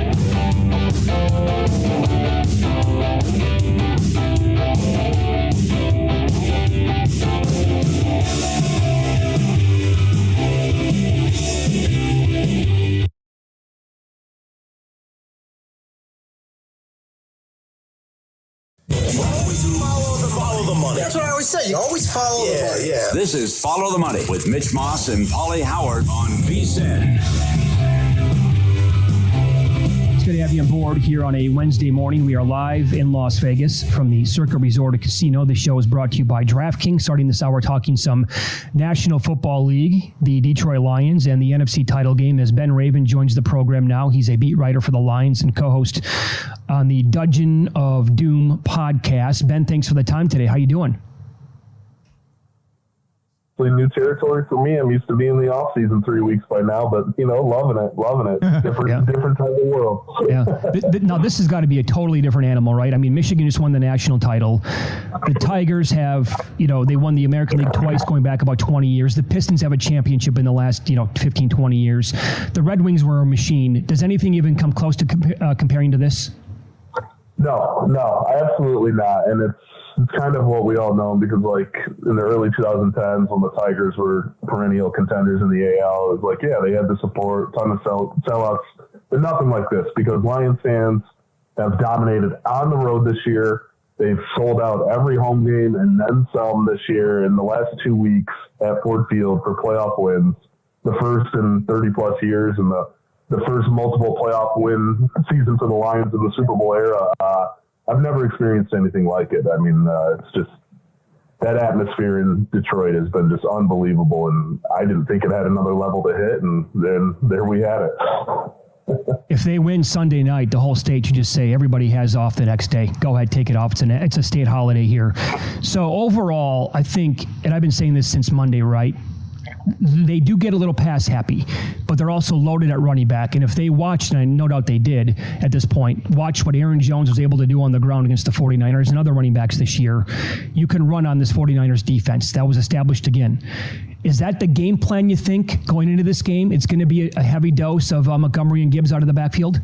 Follow the money. That's what I always say. You always follow the money. Yeah. This is Follow the Money with Mitch Moss and Paulie Howard on VSiN. It's good to have you on board here on a Wednesday morning. We are live in Las Vegas from the Circa Resort and Casino. The show is brought to you by DraftKings. Starting this hour, talking some National Football League, the Detroit Lions, and the NFC title game as Ben Raven joins the program now. He's a beat writer for the Lions and co-host on the Dungeon of Doom podcast. Ben, thanks for the time today. How you doing? New territory for me. I'm used to being in the off season 3 weeks by now, but loving it. Different type of world. Yeah. Now this has got to be a totally different animal, right? I mean, Michigan just won the national title. The Tigers have, they won the American League twice, going back about 20 years. The Pistons have a championship in the last, 15, 20 years. The Red Wings were a machine. Does anything even come close to comparing to this? No, absolutely not. And it's kind of what we all know, because in the early 2010s when the Tigers were perennial contenders in the AL, it was they had the support, ton of sellouts, but nothing like this, because Lions fans have dominated on the road this year. They've sold out every home game and then some this year in the last 2 weeks at Ford Field for playoff wins, the first in 30 plus years, and the first multiple playoff win season for the Lions in the Super Bowl era. I've never experienced anything like it. I mean, it's just that atmosphere in Detroit has been just unbelievable, and I didn't think it had another level to hit, and then there we had it. If they win Sunday night, the whole state should just say everybody has off the next day. Go ahead, take it off. It's a state holiday here. So overall, I think, and I've been saying this since Monday, right? They do get a little pass happy, but they're also loaded at running back. And if they watched, and I no doubt they did at this point, watch what Aaron Jones was able to do on the ground against the 49ers and other running backs this year, you can run on this 49ers defense. That was established again. Is that the game plan, you think, going into this game? It's going to be a heavy dose of Montgomery and Gibbs out of the backfield?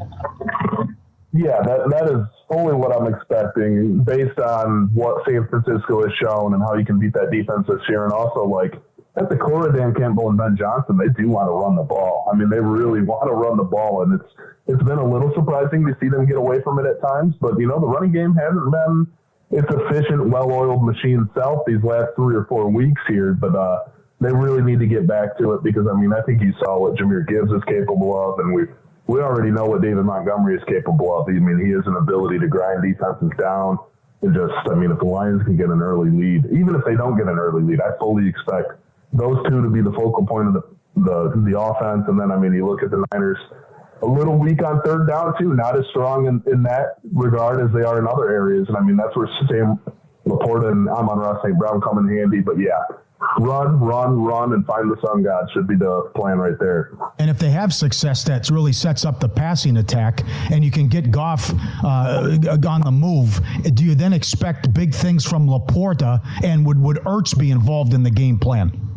Yeah, that is fully what I'm expecting based on what San Francisco has shown and how you can beat that defense this year. And also, at the core of Dan Campbell and Ben Johnson, they do want to run the ball. I mean, they really want to run the ball, and it's been a little surprising to see them get away from it at times. But, the running game hasn't been its efficient, well-oiled machine self these last 3 or 4 weeks here. But they really need to get back to it because, I think you saw what Jahmyr Gibbs is capable of, and we already know what David Montgomery is capable of. He has an ability to grind defenses down. And just, if the Lions can get an early lead, even if they don't get an early lead, I fully expect those two to be the focal point of the offense. And then, you look at the Niners, a little weak on third down too, not as strong in that regard as they are in other areas. And that's where Sam Laporta and Amon-Ra St. Brown come in handy. But yeah, run, and find the sun god should be the plan right there. And if they have success, that really sets up the passing attack, and you can get Goff on the move. Do you then expect big things from Laporta, and would Ertz be involved in the game plan?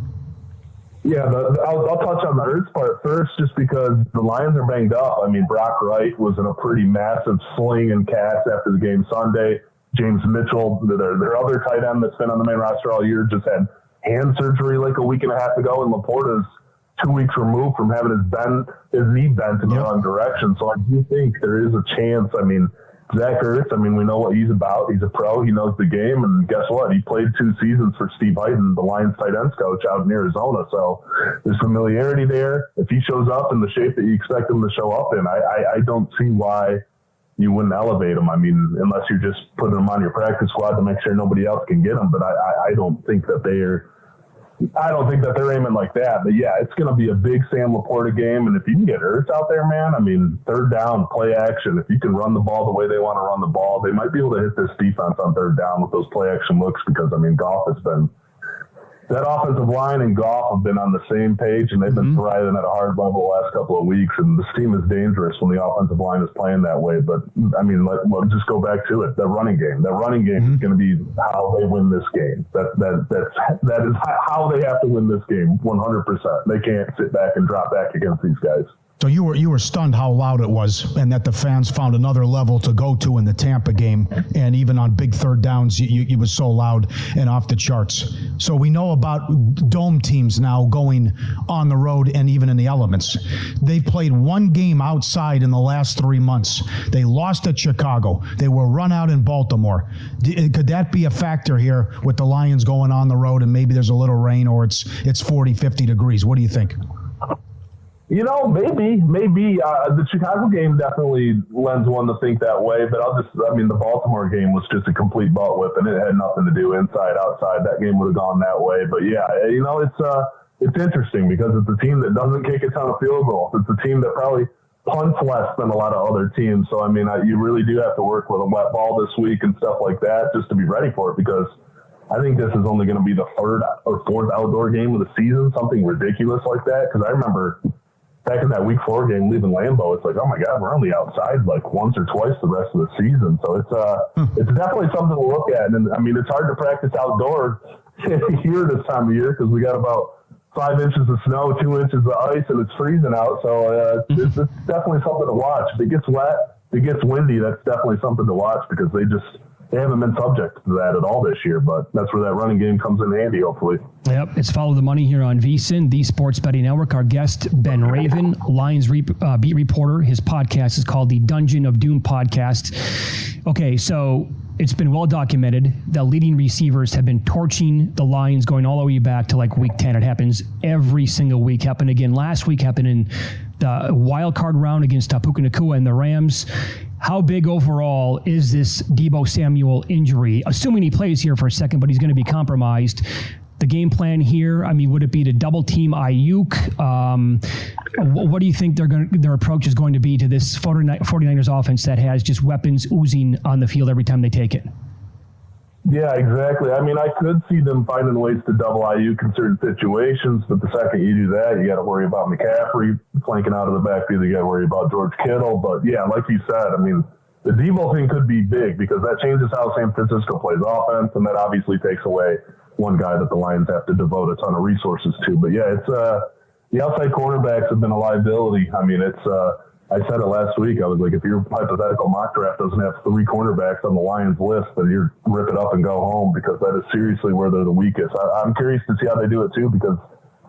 Yeah, I'll touch on the Ertz part first, just because the Lions are banged up. Brock Wright was in a pretty massive sling and cast after the game Sunday. James Mitchell, their other tight end that's been on the main roster all year, just had hand surgery a week and a half ago, and Laporta's 2 weeks removed from having his knee bent in the wrong direction. So I do think there is a chance. Zach Ertz, we know what he's about. He's a pro. He knows the game. And guess what? He played 2 seasons for Steve Hyden, the Lions tight ends coach out in Arizona. So there's familiarity there. If he shows up in the shape that you expect him to show up in, I don't see why you wouldn't elevate him. Unless you're just putting him on your practice squad to make sure nobody else can get him. But I don't think that they're aiming like that. But yeah, it's going to be a big Sam Laporta game. And if you can get Ertz out there, man, third down, play action. If you can run the ball the way they want to run the ball, they might be able to hit this defense on third down with those play action looks, because Goff has been that offensive line and Goff have been on the same page, and they've been thriving at a hard level the last couple of weeks. And this team is dangerous when the offensive line is playing that way. But I mean, let's just go back to it. The running game. The running game is going to be how they win this game. That is how they have to win this game. 100%. They can't sit back and drop back against these guys. So you were stunned how loud it was, and that the fans found another level to go to in the Tampa game, and even on big third downs, it was so loud and off the charts. So we know about dome teams now going on the road and even in the elements. They've played one game outside in the last 3 months. They lost at Chicago. They were run out in Baltimore. Could that be a factor here with the Lions going on the road and maybe there's a little rain or it's 40, 50 degrees? What do you think? You know, maybe. The Chicago game definitely lends one to think that way, but the Baltimore game was just a complete butt whip, and it had nothing to do inside, outside. That game would have gone that way. But yeah, you know, it's interesting because it's a team that doesn't kick a ton of field goals. It's a team that probably punts less than a lot of other teams. So, I mean, you really do have to work with a wet ball this week and stuff like that just to be ready for it, because I think this is only going to be the third or fourth outdoor game of the season, something ridiculous like that. Because I remember back in that Week 4 game, leaving Lambeau, it's like, oh my God, we're only outside like once or twice the rest of the season. So it's definitely something to look at. And I mean, it's hard to practice outdoors here this time of year because we got about 5 inches of snow, 2 inches of ice, and it's freezing out. So it's definitely something to watch. If it gets wet, if it gets windy, that's definitely something to watch because they haven't been subject to that at all this year, but that's where that running game comes in handy, hopefully. Yep, it's Follow the Money here on VSiN, the Sports Betting Network. Our guest, Ben Raven, Lions beat reporter. His podcast is called the Dungeon of Doom podcast. Okay, so it's been well documented that leading receivers have been torching the Lions going all the way back to like week 10. It happens every single week. Happened again last week, happened in the wild card round against Puka Nacua and the Rams. How big overall is this Deebo Samuel injury? Assuming he plays here for a second, but he's going to be compromised. The game plan here, I mean, would it be to double team Ayuk? What do you think their approach is going to be to this 49ers offense that has just weapons oozing on the field every time they take it? Yeah, exactly. I mean, I could see them finding ways to double Ayuk in certain situations, but the second you do that, you got to worry about McCaffrey flanking out of the backfield. You got to worry about George Kittle. But yeah, like you said, I mean, the Deebo thing could be big because that changes how San Francisco plays offense, and that obviously takes away one guy that the Lions have to devote a ton of resources to. But yeah, it's the outside cornerbacks have been a liability. I mean, I said it last week. I was like, if your hypothetical mock draft doesn't have 3 cornerbacks on the Lions list, then you rip it up and go home because that is seriously where they're the weakest. I'm curious to see how they do it too because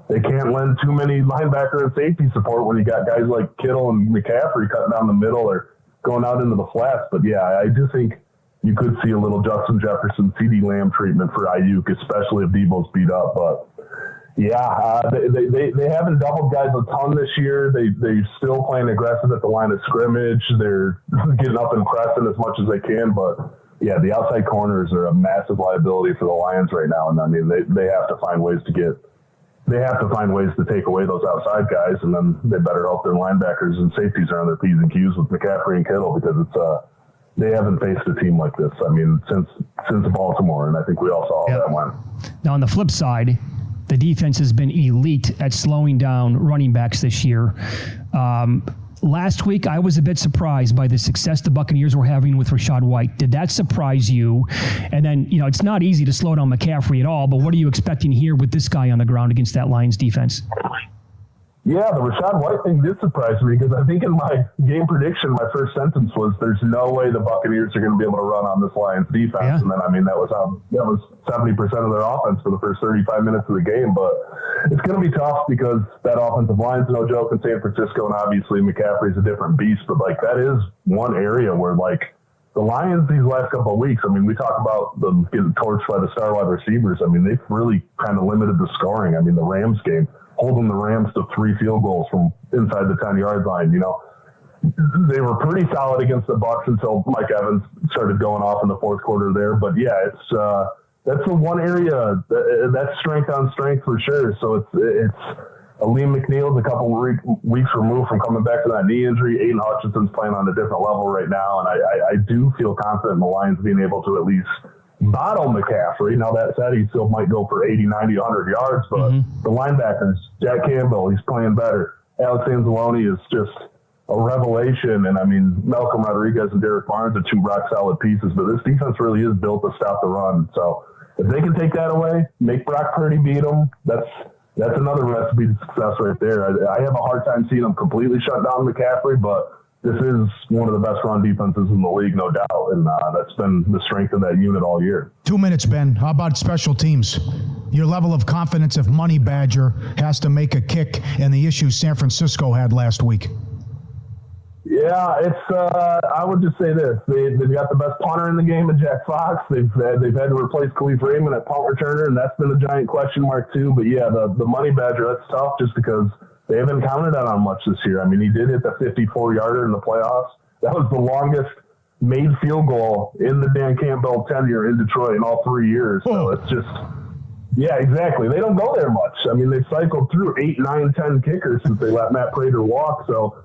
they can't lend too many linebacker and safety support when you got guys like Kittle and McCaffrey cutting down the middle or going out into the flats. But yeah, I do think you could see a little Justin Jefferson, CeeDee Lamb treatment for Ayuk, especially if Deebo's beat up. But yeah, they haven't doubled guys a ton this year. They're still playing aggressive at the line of scrimmage. They're getting up and pressing as much as they can. But yeah, the outside corners are a massive liability for the Lions right now. And I mean, they have to find ways to take away those outside guys, and then they better help their linebackers and safeties are on their P's and Q's with McCaffrey and Kittle because they haven't faced a team like this. I mean, since Baltimore, and I think we all saw how that went. Now on the flip side, the defense has been elite at slowing down running backs this year. Last week, I was a bit surprised by the success the Buccaneers were having with Rachaad White. Did that surprise you? And then, you know, it's not easy to slow down McCaffrey at all, but what are you expecting here with this guy on the ground against that Lions defense? Yeah, the Rachaad White thing did surprise me because I think in my game prediction, my first sentence was, "There's no way the Buccaneers are going to be able to run on this Lions defense." Yeah. And then, I mean, that was 70% of their offense for the first 35 minutes of the game. But it's going to be tough because that offensive line's no joke in San Francisco, and obviously McCaffrey's a different beast. But like that is one area where like the Lions these last couple of weeks. I mean, we talk about them getting torched by the star wide receivers. I mean, they've really kind of limited the scoring. I mean, the Rams game, holding the Rams to 3 field goals from inside the 10-yard line. You know, they were pretty solid against the Bucs until Mike Evans started going off in the fourth quarter there. But yeah, that's the one area that's strength on strength for sure. So it's Aleem McNeil's a couple weeks removed from coming back to that knee injury. Aiden Hutchinson's playing on a different level right now, and I do feel confident in the Lions being able to at least bottle McCaffrey. Now that said, he still might go for 80, 90, 100 yards, but the linebackers, Jack Campbell, he's playing better. Alex Anzalone is just a revelation. And I mean, Malcolm Rodriguez and Derek Barnes are two rock solid pieces, but this defense really is built to stop the run. So if they can take that away, make Brock Purdy beat them, that's another recipe to success right there. I have a hard time seeing them completely shut down McCaffrey, but this is one of the best run defenses in the league, no doubt, and that's been the strength of that unit all year. 2 minutes, Ben. How about special teams? Your level of confidence if Money Badger has to make a kick and the issues San Francisco had last week? Yeah, it's. I would just say this: they've got the best punter in the game, in Jack Fox. They've had to replace Khalif Raymond at punt returner, and that's been a giant question mark too. But yeah, the Money Badger, that's tough, just because they haven't counted on much this year. I mean, he did hit the 54-yarder in the playoffs. That was the longest made field goal in the Dan Campbell tenure in Detroit in all 3 years. So it's just, yeah, exactly. They don't go there much. I mean, they've cycled through 8, 9, 10 kickers since they let Matt Prater walk. So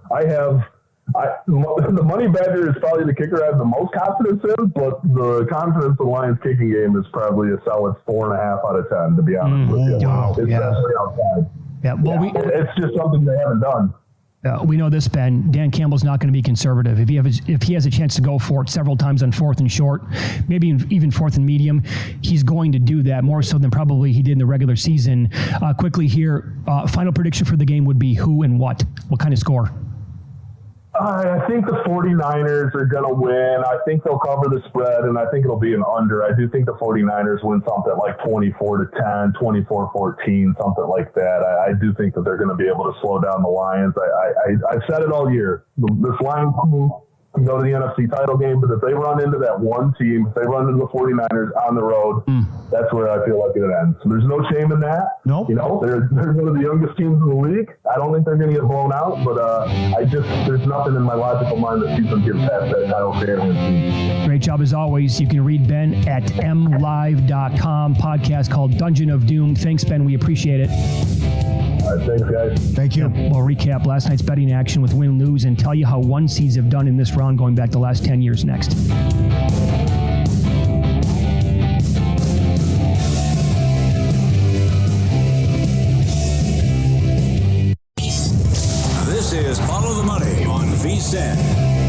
the Money Badger is probably the kicker I have the most confidence in, but the confidence in the Lions kicking game is probably a solid 4.5 out of 10, to be honest with you. Wow. It's definitely outside. Yeah, well, it's just something they haven't done. We know this, Ben. Dan Campbell's not going to be conservative. If he has a chance to go for it several times on 4th and short, maybe even 4th and medium, he's going to do that more so than probably he did in the regular season. Quickly here, final prediction for the game would be who and what? What kind of score? I think the 49ers are going to win. I think they'll cover the spread, and I think it'll be an under. I do think the 49ers win something like 24-10, 24-14, something like that. I do think that they're going to be able to slow down the Lions. I've said it all year. This Lions team can go to the NFC title game, but if they run into that one team, if they run into the 49ers on the road, that's where I feel like it ends. So there's no shame in that. Nope. You know, they're one of the youngest teams in the league. I don't think they're going to get blown out, but there's nothing in my logical mind that keeps them getting past that title game. Great job as always. You can read Ben at mlive.com, podcast called Dungeon of Doom. Thanks, Ben. We appreciate it. All right, thanks, guys. Thank you. We'll recap last night's betting action with win-lose and tell you how one seeds have done in this round going back the last 10 years next. This is Follow the Money on VSiN.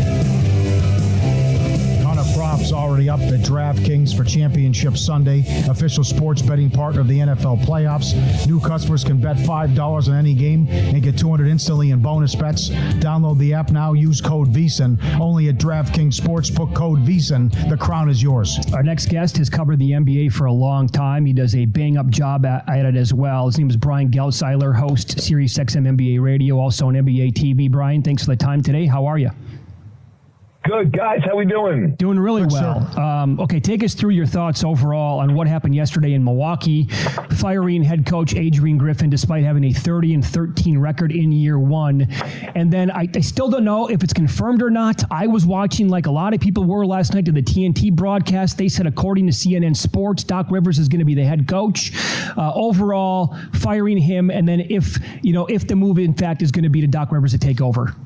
Props already up at DraftKings for Championship Sunday, official sports betting partner of the NFL playoffs. New customers can bet $5 on any game and get $200 instantly in bonus bets. Download the app now. Use code VSiN. Only at DraftKings Sportsbook, code VSiN. The crown is yours. Our next guest has covered the NBA for a long time. He does a bang-up job at it as well. His name is Brian Geltzeiler, host Sirius XM NBA Radio, also on NBA TV. Brian, thanks for the time today. How are you? Good, guys. How we doing? Doing really well. Okay, take us through your thoughts overall on what happened yesterday in Milwaukee, firing head coach Adrian Griffin despite having a 30-13 record in year one. And then I still don't know if it's confirmed or not. I was watching, like a lot of people were last night, to the TNT broadcast. They said, according to CNN Sports, Doc Rivers is going to be the head coach. Overall, firing him, and then if the move, in fact, is going to be to Doc Rivers to take over.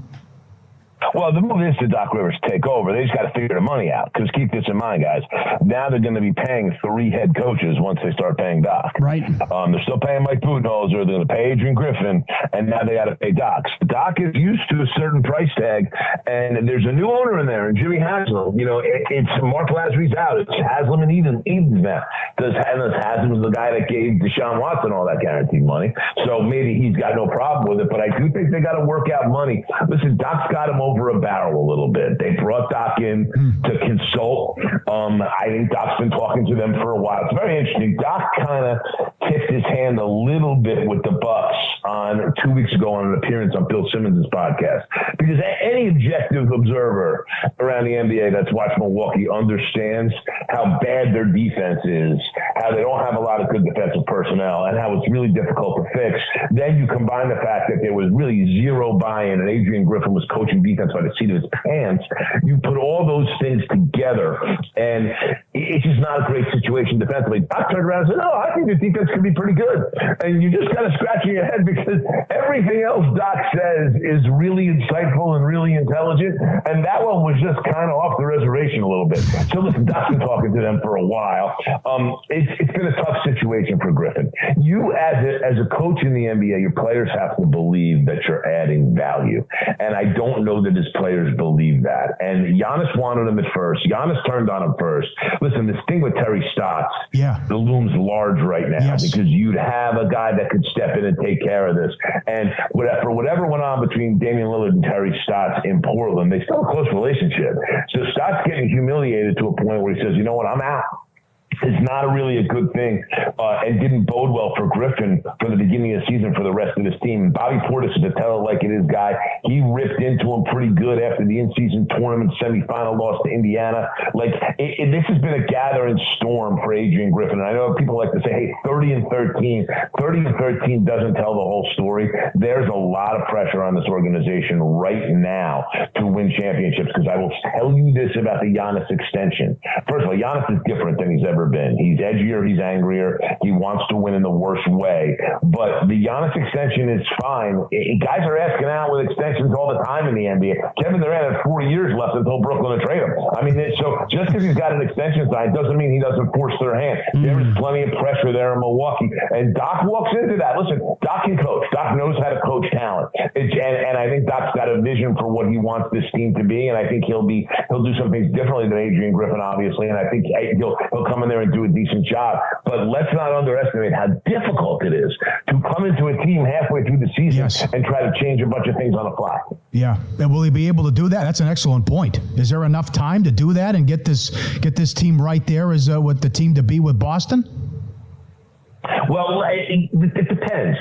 Well, the move is to Doc Rivers take over. They just got to figure the money out. Because keep this in mind, guys. Now they're going to be paying 3 head coaches once they start paying Doc. Right. They're still paying Mike Budenholzer. They're going to pay Adrian Griffin, and now they got to pay Doc. Doc is used to a certain price tag, and there's a new owner in there, and Jimmy Haslam. It's Mark Lasry's out. It's Haslam and Edens now. Haslam's the guy that gave Deshaun Watson all that guaranteed money, so maybe he's got no problem with it. But I do think they got to work out money. Listen, Doc's got him over a barrel a little bit. They brought Doc in to consult. I think Doc's been talking to them for a while. It's very interesting. Doc kind of tipped his hand a little bit with the Bucks on 2 weeks ago on an appearance on Bill Simmons' podcast, because any objective observer around the NBA that's watched Milwaukee understands how bad their defense is how they don't have a lot of good defensive personnel, and how it's really difficult to fix. Then you combine the fact that there was really zero buy-in, and Adrian Griffin was coaching defense by the seat of his pants. You put all those things together, and it's just not a great situation defensively. Doc turned around and said, "No, I think the defense could be pretty good." And you just kind of scratching your head because everything else Doc says is really insightful and really intelligent, and that one was just kind of off the reservation a little bit. So listen, Doc's been talking to them for a while. It's been a tough situation for Griffin. You, as a coach in the NBA, your players have to believe that you're adding value, and I don't know that his players believe that. And Giannis wanted him at first. Giannis turned on him first. Listen, this thing with Terry Stotts, the looms large right now because you'd have a guy that could step in and take care of this. And for whatever went on between Damian Lillard and Terry Stotts in Portland, they still have a close relationship. So Stotts getting humiliated to a point where he says, "You know what, I'm out." It's not really a good thing and didn't bode well for Griffin for the beginning of the season for the rest of his team. Bobby Portis is a tell it like it is guy. He ripped into him pretty good after the in-season tournament semifinal loss to Indiana. This has been a gathering storm for Adrian Griffin. And I know people like to say, hey, 30-13 doesn't tell the whole story. There's a lot of pressure on this organization right now to win championships because I will tell you this about the Giannis extension. First of all, Giannis is different than he's ever been. He's edgier, he's angrier, he wants to win in the worst way. But the Giannis extension is fine. Guys are asking out with extensions all the time in the NBA. Kevin Durant had 4 years left until Brooklyn to trade him. I mean, so just because he's got an extension signed doesn't mean he doesn't force their hand. There is plenty of pressure there in Milwaukee. And Doc walks into that. Listen, Doc can coach. Doc knows how to coach talent. And I think Doc's got a vision for what he wants this team to be. And I think he'll do some things differently than Adrian Griffin, obviously. And I think he'll come in there and do a decent job. But let's not underestimate how difficult it is to come into a team halfway through the season and try to change a bunch of things on the fly. Yeah. And will he be able to do that? That's an excellent point. Is there enough time to do that and get this team right there as with the team to be with Boston? Well, it depends.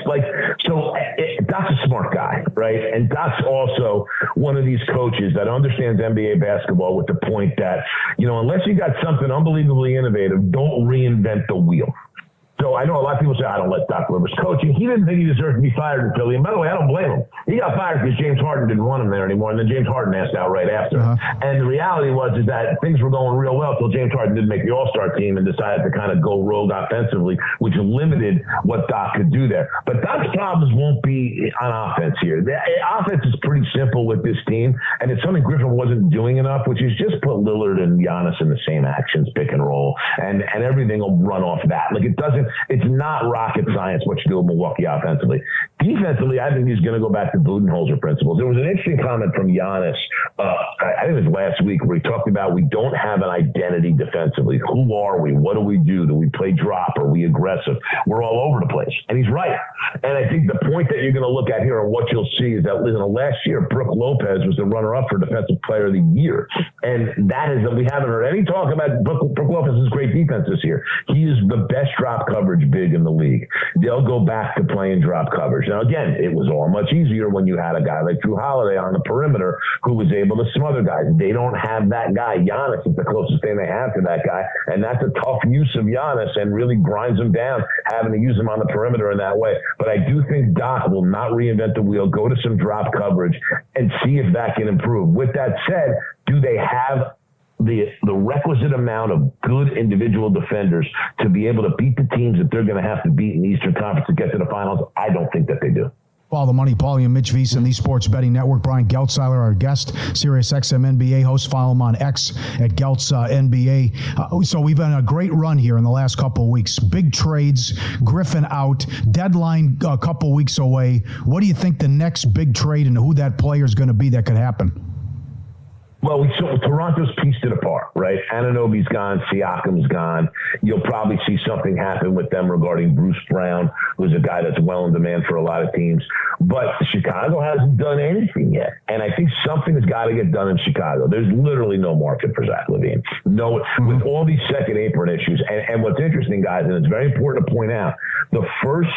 Doc's a smart guy, right? And Doc's also one of these coaches that understands NBA basketball with the point that, unless you got something unbelievably innovative, don't reinvent the wheel. So I know a lot of people say, I don't let Doc Rivers coach. And he didn't think he deserved to be fired in Philly. And by the way, I don't blame him. He got fired because James Harden didn't want him there anymore. And then James Harden asked out right after. And the reality was that things were going real well until James Harden didn't make the All-Star team and decided to kind of go rogue offensively, which limited what Doc could do there. But Doc's problems won't be on offense here. The offense is pretty simple with this team. And it's something Griffin wasn't doing enough, which is just put Lillard and Giannis in the same actions, pick and roll. And everything will run off that. It's not rocket science what you do with Milwaukee offensively. Defensively, I think he's going to go back to Budenholzer principles. There was an interesting comment from Giannis, I think it was last week, where he talked about we don't have an identity defensively. Who are we? What do we do? Do we play drop? Are we aggressive? We're all over the place. And he's right. And I think the point that you're going to look at here and what you'll see is that last year, Brook Lopez was the runner-up for Defensive Player of the Year. And that is that we haven't heard any talk about Brook Lopez's great defense this year. He is the best drop coverage big in the league. They'll go back to playing drop coverage. Now, again, it was all much easier when you had a guy like Drew Holiday on the perimeter who was able to smother guys. They don't have that guy. Giannis is the closest thing they have to that guy, and that's a tough use of Giannis and really grinds him down, having to use him on the perimeter in that way. But I do think Doc will not reinvent the wheel, go to some drop coverage, and see if that can improve. With that said, do they have the requisite amount of good individual defenders to be able to beat the teams that they're going to have to beat in the Eastern Conference to get to the finals? I don't think that they do. Follow the Money, Paulie and Mitch VSiN, the Sports Betting Network. Brian Geltzeiler, our guest, SiriusXM NBA host. Follow him on X at Geltz NBA. So we've had a great run here in the last couple of weeks. Big trades, Griffin out, deadline a couple weeks away. What do you think the next big trade and who that player is going to be that could happen? Well, Toronto's pieced it apart, right? Anunoby's gone. Siakam's gone. You'll probably see something happen with them regarding Bruce Brown, who's a guy that's well in demand for a lot of teams. But Chicago hasn't done anything yet. And I think something's got to get done in Chicago. There's literally no market for Zach LaVine. No, with all these second apron issues. And what's interesting, guys, and it's very important to point out, the first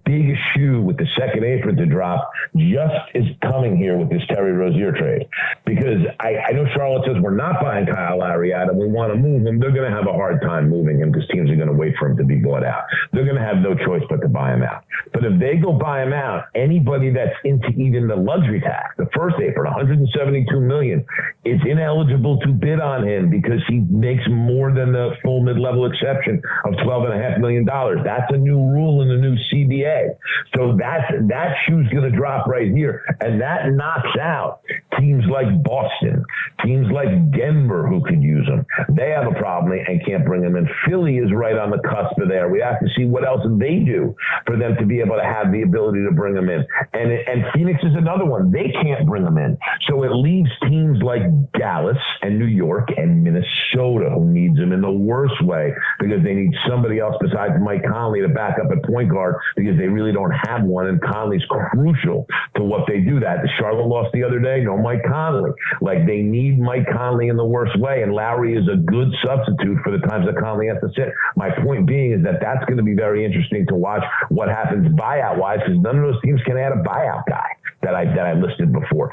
big a shoe with the second apron to drop just is coming here with this Terry Rozier trade. Because I know Charlotte says we're not buying Kyle Lowry out and we want to move him. They're going to have a hard time moving him because teams are going to wait for him to be bought out. They're going to have no choice but to buy him out. But if they go buy him out, anybody that's into even the luxury tax, the first apron, $172 million, is ineligible to bid on him because he makes more than the full mid-level exception of $12.5 million. That's a new rule in the new CBA. So that shoe's going to drop right here. And that knocks out teams like Boston, teams like Denver who could use him. They have a problem and can't bring him in. Philly is right on the cusp of there. We have to see what else they do for them to be able to have the ability to bring him in. And Phoenix is another one. They can't bring him in. So it leaves teams like Dallas and New York and Minnesota who needs him in the worst way because they need somebody else besides Mike Conley to back up at point guard because they really don't have one. And Conley's crucial to what they do that. Charlotte lost the other day. No Mike Conley. Like they need Mike Conley in the worst way. And Lowry is a good substitute for the times that Conley has to sit. My point being is that that's going to be very interesting to watch what happens buyout wise because none of those teams can add a buyout guy that I listed before.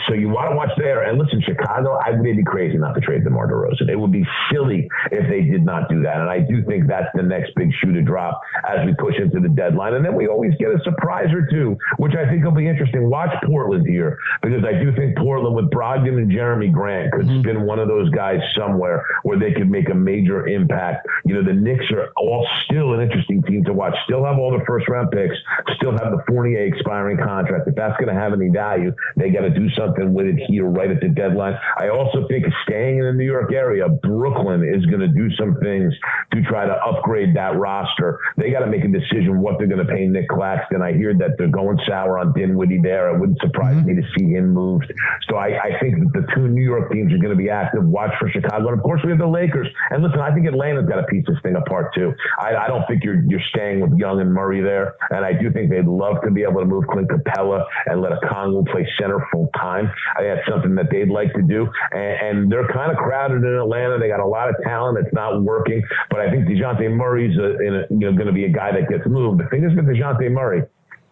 So you want to watch there. And listen, Chicago, I would be crazy not to trade DeMar DeRozan. It would be silly if they did not do that. And I do think that's the next big shoe to drop as we push into the deadline. And then we always get a surprise or two, which I think will be interesting. Watch Portland here because I do think Portland with Brogdon and Jeremy Grant could spin one of those guys somewhere where they could make a major impact. You know, the Knicks are all still an interesting team to watch. Still have all the first round picks. Still have the Fournier expiring contract. If that's going to have any value, they got to do something with it here right at the deadline. I also think staying in the New York area, Brooklyn is going to do some things to try to upgrade that roster. They got to make a decision what they're going to pay Nick Claxton. I hear that they're going sour on Dinwiddie there. It wouldn't surprise me to see him moved. So I think that the two New York teams are going to be active. Watch for Chicago. And of course we have the Lakers. And listen, I think Atlanta's got to piece this thing apart too. I don't think you're staying with Young and Murray there. And I do think they'd love to be able to move Clint Capella and let Okongwu play center full time. I think that's something that they'd like to do. And they're kind of crowded in Atlanta. They got a lot of talent. It's not working. But I think DeJounte Murray's going to be a guy that gets moved. The thing is with DeJounte Murray,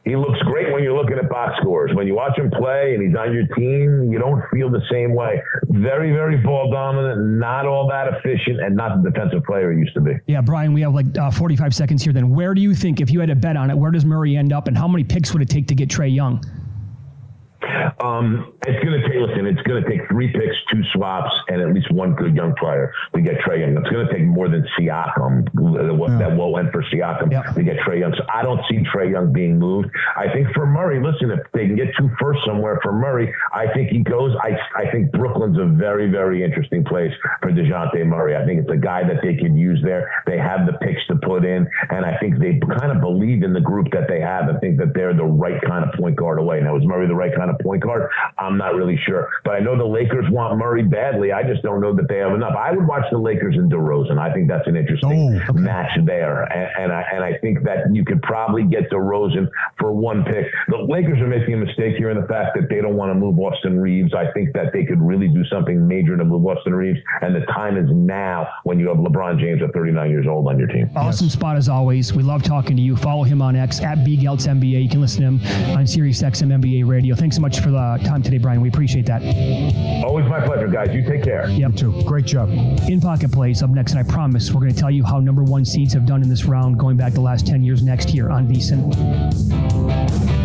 he looks great when you're looking at box scores. When you watch him play and he's on your team, you don't feel the same way. Very, very ball dominant, not all that efficient, and not the defensive player he used to be. Yeah, Brian, we have like 45 seconds here. Then where do you think, if you had to bet on it, where does Murray end up and how many picks would it take to get Trae Young? It's going to take 3 picks, 2 swaps, and at least one good young player to get Trae Young. It's going to take more than Siakam, that low end for Siakam to get Trae Young. So I don't see Trae Young being moved. I think for Murray, listen, if they can get 2 firsts somewhere for Murray, I think he goes. I think Brooklyn's a very, very interesting place for DeJounte Murray. I think it's a guy that they could use there. They have the picks to put in, and I think they kind of believe in the group that they have and think that they're the right kind of point guard away. Now, is Murray the right kind of point guard? I'm not really sure. But I know the Lakers want Murray badly. I just don't know that they have enough. I would watch the Lakers and DeRozan. I think that's an interesting match there. And I think that you could probably get DeRozan for 1 pick. The Lakers are making a mistake here in the fact that they don't want to move Austin Reeves. I think that they could really do something major to move Austin Reeves. And the time is now when you have LeBron James at 39 years old on your team. Awesome spot as always. We love talking to you. Follow him on X at BGeltzNBA. You can listen to him on SiriusXM NBA Radio. Thanks so much for the time today, Brian. We appreciate that. Always my pleasure, guys. You take care. You too. Great job. In Pocket Plays up next, and I promise we're going to tell you how number 1 seeds have done in this round going back the last 10 years next year on VSiN.